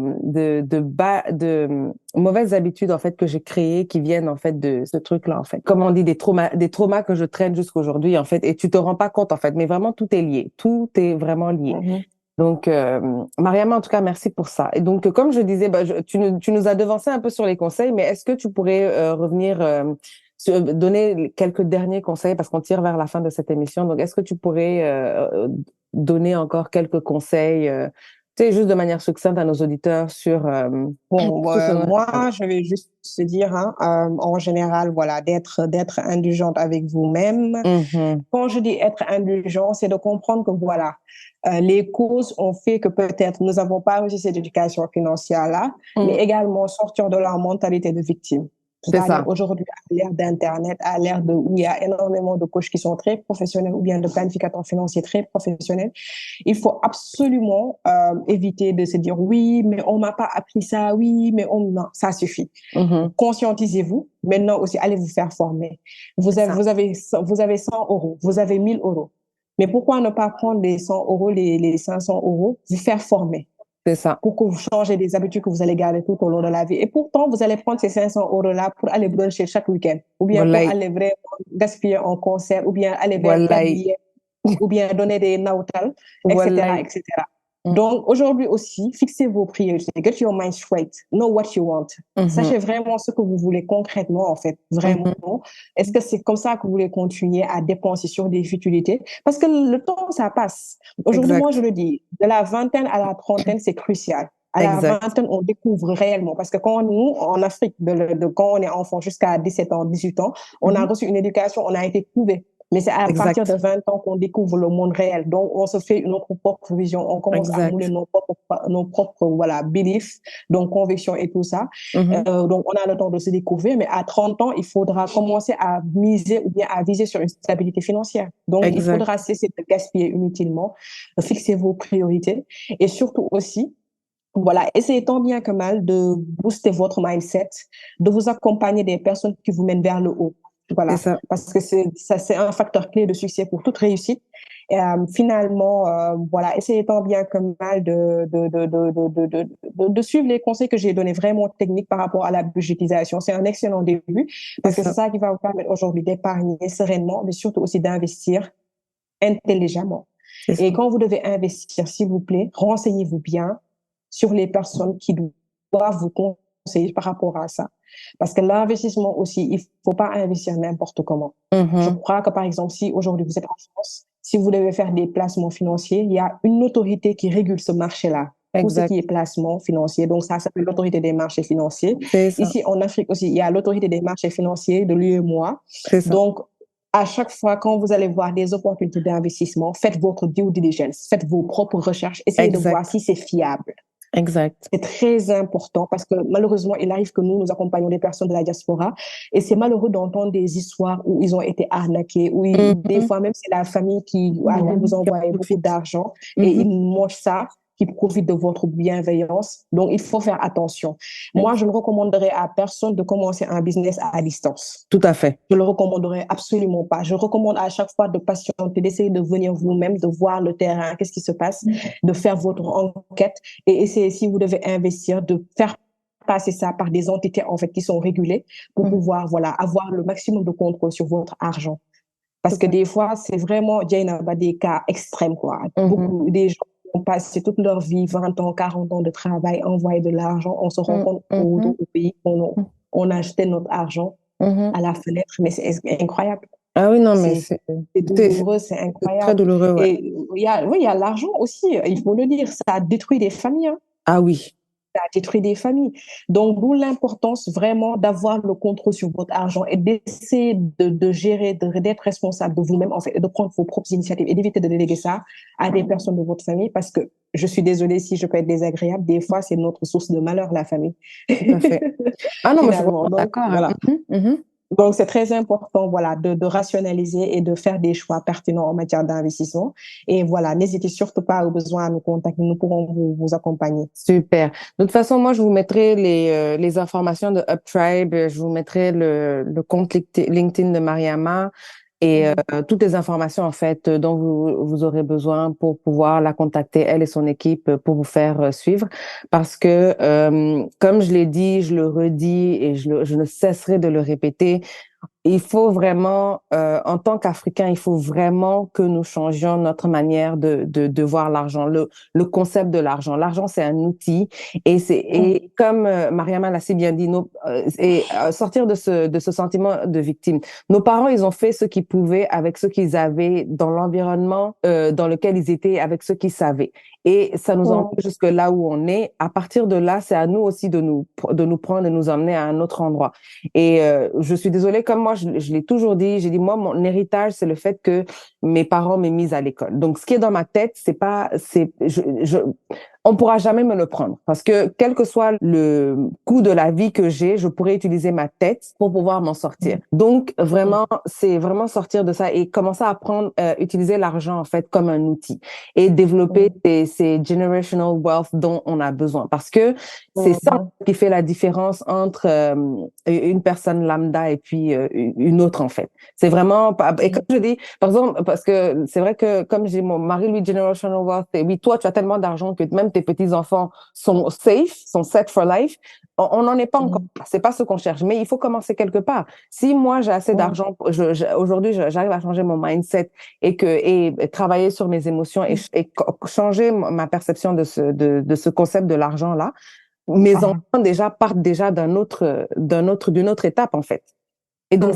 mauvaises habitudes, en fait, que j'ai créées qui viennent, en fait, de ce truc-là, en fait. Comme on dit, des traumas que je traîne jusqu'aujourd'hui, en fait, et tu te rends pas compte, en fait, mais vraiment, tout est lié. Tout est vraiment lié. Mhm. Donc, Mariama, en tout cas, merci pour ça. Et donc, comme je disais, bah, tu nous as devancé un peu sur les conseils, mais est-ce que tu pourrais revenir, donner quelques derniers conseils parce qu'on tire vers la fin de cette émission. Donc, est-ce que tu pourrais donner encore quelques conseils Tu sais, juste de manière succincte à nos auditeurs sur Bon, tout ce dont on a parlé. moi, je vais juste se dire, hein, en général, voilà, d'être indulgente avec vous-même. Mhm. Quand je dis être indulgent, c'est de comprendre que voilà, les causes ont fait que peut-être nous n'avons pas reçu cette éducation financière-là, mais Mm. également sortir de la mentalité de victime. C'est C'est-à-dire ça. aujourd'hui, à l'ère d'Internet, à l'ère où il y a énormément de coachs qui sont très professionnels ou bien de planificateurs financiers très professionnels, il faut absolument éviter de se dire oui, mais on m'a pas appris ça, oui, mais on non, ça suffit. Mhm. Conscientisez-vous. Maintenant aussi, allez vous faire former. C'est ça. Vous avez 100 euros, vous avez 1000 euros. Mais pourquoi ne pas prendre les 100 euros, les 500 euros, vous faire former C'est ça. pour que vous changez des habitudes que vous allez garder tout au long de la vie. Et pourtant, vous allez prendre ces 500 euros-là pour aller bruncher chaque week-end, ou bien pour Wallahi. aller vraiment gaspiller en concert, ou bien aller faire Wallahi. billets, ou bien donner des nautal, etc., Wallahi. etc. Mm. Donc, aujourd'hui aussi, fixez vos priorités. Get your mind straight. Know what you want. Mhm. Sachez vraiment ce que vous voulez concrètement, en fait. Vraiment. Mhm. Est-ce que c'est comme ça que vous voulez continuer à dépenser sur des futilités? Parce que le temps, ça passe. Aujourd'hui, moi, je Exact. le dis, de la vingtaine à la trentaine, c'est crucial. À la Exact. vingtaine, on découvre réellement. Parce que quand nous, en Afrique, quand on est enfant jusqu'à 17 ans, 18 ans, on a Mhm. reçu une éducation, on a été prouvé. Mais c'est à partir de Exact. 20 ans qu'on découvre le monde réel. Donc, on se fait notre propre vision. On commence à mouler Exact. nos propres voilà, beliefs, donc convictions et tout ça. Mhm. Donc, on a le temps de se découvrir. Mais à 30 ans, il faudra commencer à miser ou bien à viser sur une stabilité financière. Donc, il Exact. faudra cesser de gaspiller inutilement, fixer vos priorités et surtout aussi, voilà, essayez tant bien que mal de booster votre mindset, de vous accompagner des personnes qui vous mènent vers le haut. C'est Voilà, ça. parce que c'est un facteur clé de succès pour toute réussite. Et finalement, voilà, essayez tant bien que mal de suivre les conseils que j'ai donnés vraiment techniques par rapport à la budgétisation. C'est un excellent début C'est parce que c'est ça. ça qui va vous permettre aujourd'hui d'épargner sereinement, mais surtout aussi d'investir intelligemment. C'est Et ça. quand vous devez investir, s'il vous plaît, renseignez-vous bien sur les personnes qui doivent vous conseiller par rapport à ça. Parce que l'investissement aussi, il ne faut pas investir n'importe comment. Je Mhm. crois que, par exemple, si aujourd'hui vous êtes en France, si vous devez faire des placements financiers, il y a une autorité qui régule ce marché-là. Tout ce qui est Exact. placement financier. Donc, ça s'appelle l'autorité des marchés financiers. C'est ça. Ici, en Afrique aussi, il y a l'autorité des marchés financiers de l'UEMOA. C'est ça. Donc, à chaque fois, quand vous allez voir des opportunités d'investissement, faites votre due diligence, faites vos propres recherches, essayez de voir Exact. si c'est fiable. Exact. C'est très important parce que malheureusement, il arrive que nous accompagnons des personnes de la diaspora et c'est malheureux d'entendre des histoires où ils ont été arnaqués, des Mhm. fois même c'est la famille qui vous Qui en envoie beaucoup profite. d'argent et Mhm. ils mangent ça, qui profitent de votre bienveillance. Donc, il faut faire attention. Moi, je ne recommanderais à personne de commencer un business à distance. Tout à fait. Je le recommanderais absolument pas. Je recommande à chaque fois de patienter, d'essayer de venir vous-même, de voir le terrain, qu'est-ce qui se passe, de faire votre enquête et essayer, si vous devez investir, de faire passer ça par des entités en fait qui sont régulées pour Mhm. pouvoir voilà avoir le maximum de contrôle sur votre argent. Parce Tout que à fait. des fois, c'est vraiment des cas extrêmes quoi. Mhm. Beaucoup des gens ont passé toute leur vie, 20 ans, 40 ans de travail, envoyer de l'argent. On se rend Mhm. compte Mhm. au pays on a acheté notre argent Mhm. à la fenêtre, mais c'est incroyable. Ah oui, non, mais C'est c'est douloureux, c'est très incroyable. douloureux, ouais. Et oui, il y a l'argent aussi, il faut le dire, ça détruit des familles, hein. Ah oui. Ça détruit des familles. Donc, d'où l'importance vraiment d'avoir le contrôle sur votre argent et d'essayer de gérer, d'être responsable de vous-même, en fait, et de prendre vos propres initiatives et d'éviter de déléguer ça à des personnes de votre famille parce que je suis désolée si je peux être désagréable, des fois, c'est notre source de malheur, la famille. Tout à fait. Ah non, mais je suis Finalement. vraiment Donc, d'accord, hein. voilà. Mhm. Mhm. Donc, c'est très important, voilà, de rationaliser et de faire des choix pertinents en matière d'investissement. Et voilà, n'hésitez surtout pas au besoin à nous contacter. Nous pourrons vous accompagner. Super. De toute façon, moi, je vous mettrai les informations de UpTribe. Je vous mettrai le compte LinkedIn de Mariama et Mhm. toutes les informations, en fait, dont vous aurez besoin pour pouvoir la contacter, elle et son équipe, pour vous faire suivre. Parce que, comme je l'ai dit, je le redis et je ne cesserai de le répéter, il faut vraiment, en tant qu'Africains, il faut vraiment que nous changions notre manière de voir l'argent, le concept de l'argent. L'argent, c'est un outil et comme Mariama l'a si bien dit, sortir de ce sentiment de victime. Nos parents, ils ont fait ce qu'ils pouvaient avec ce qu'ils avaient dans l'environnement dans lequel ils étaient, avec ce qu'ils savaient. Et ça nous a emmené jusque là où on est. À partir de là, c'est à nous aussi de nous prendre et nous emmener à un autre endroit. Et je suis désolée, comme moi, je l'ai toujours dit, j'ai dit, moi, mon héritage, c'est le fait que mes parents m'aient mise à l'école. Donc, ce qui est dans ma tête, c'est pas, on pourra jamais me le prendre parce que quel que soit le coût de la vie que j'ai, je pourrais utiliser ma tête pour pouvoir m'en sortir. Donc, vraiment, c'est vraiment sortir de ça et commencer à apprendre, utiliser l'argent, en fait, comme un outil et développer ces generational wealth dont on a besoin parce que c'est ça qui fait la différence entre une personne lambda et puis une autre, en fait. C'est vraiment, et comme je dis, par exemple, parce que c'est vrai que, comme j'ai mon mari, lui, generational wealth, et oui, toi, tu as tellement d'argent que même tes petits-enfants sont safe, sont set for life. On n'en est pas encore. C'est pas ce qu'on cherche, mais il faut commencer quelque part. Si moi, j'ai assez d'argent, aujourd'hui, j'arrive à changer mon mindset et travailler sur mes émotions et changer ma perception de ce concept de l'argent-là, mes enfants déjà partent déjà d'une autre étape, en fait. Et donc,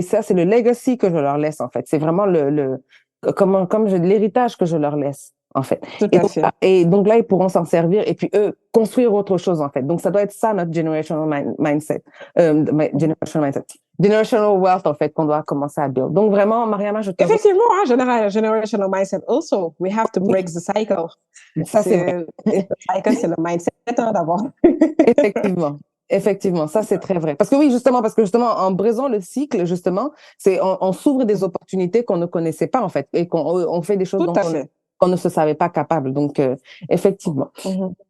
ça, c'est le legacy que je leur laisse, en fait. C'est vraiment l'héritage que je leur laisse, en fait. Tout à fait. Et donc là, ils pourront s'en servir et puis eux, construire autre chose, en fait. Donc, ça doit être ça, notre generational mindset. Generational mindset. Generational wealth, en fait, qu'on doit commencer à build. Donc, vraiment, Mariama, je te Effectivement, hein, generational mindset also. We have to break the cycle. Ça, c'est vrai. Le cycle, c'est le mindset d'abord. Effectivement. Effectivement, ça c'est très vrai. Parce que oui, justement, en brisant le cycle, justement, on s'ouvre des opportunités qu'on ne connaissait pas en fait, et on fait des choses dont on ne se savait pas capable. Donc, effectivement.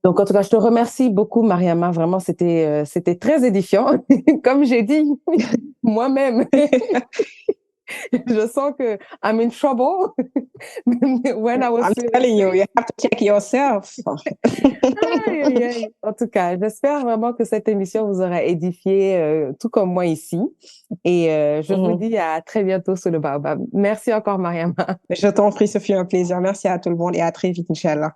Donc, en tout cas, je te remercie beaucoup, Mariama. Vraiment, c'était très édifiant. Comme j'ai dit moi-même. Je sens que I'm in trouble when I was I'm telling you, you have to check yourself. En tout cas, j'espère vraiment que cette émission vous aura édifié, tout comme moi ici. Et je vous dis à très bientôt sur le Baobab. Merci encore, Mariama. Je t'en prie, ce fut un plaisir. Merci à tout le monde et à très vite, Inch'Allah.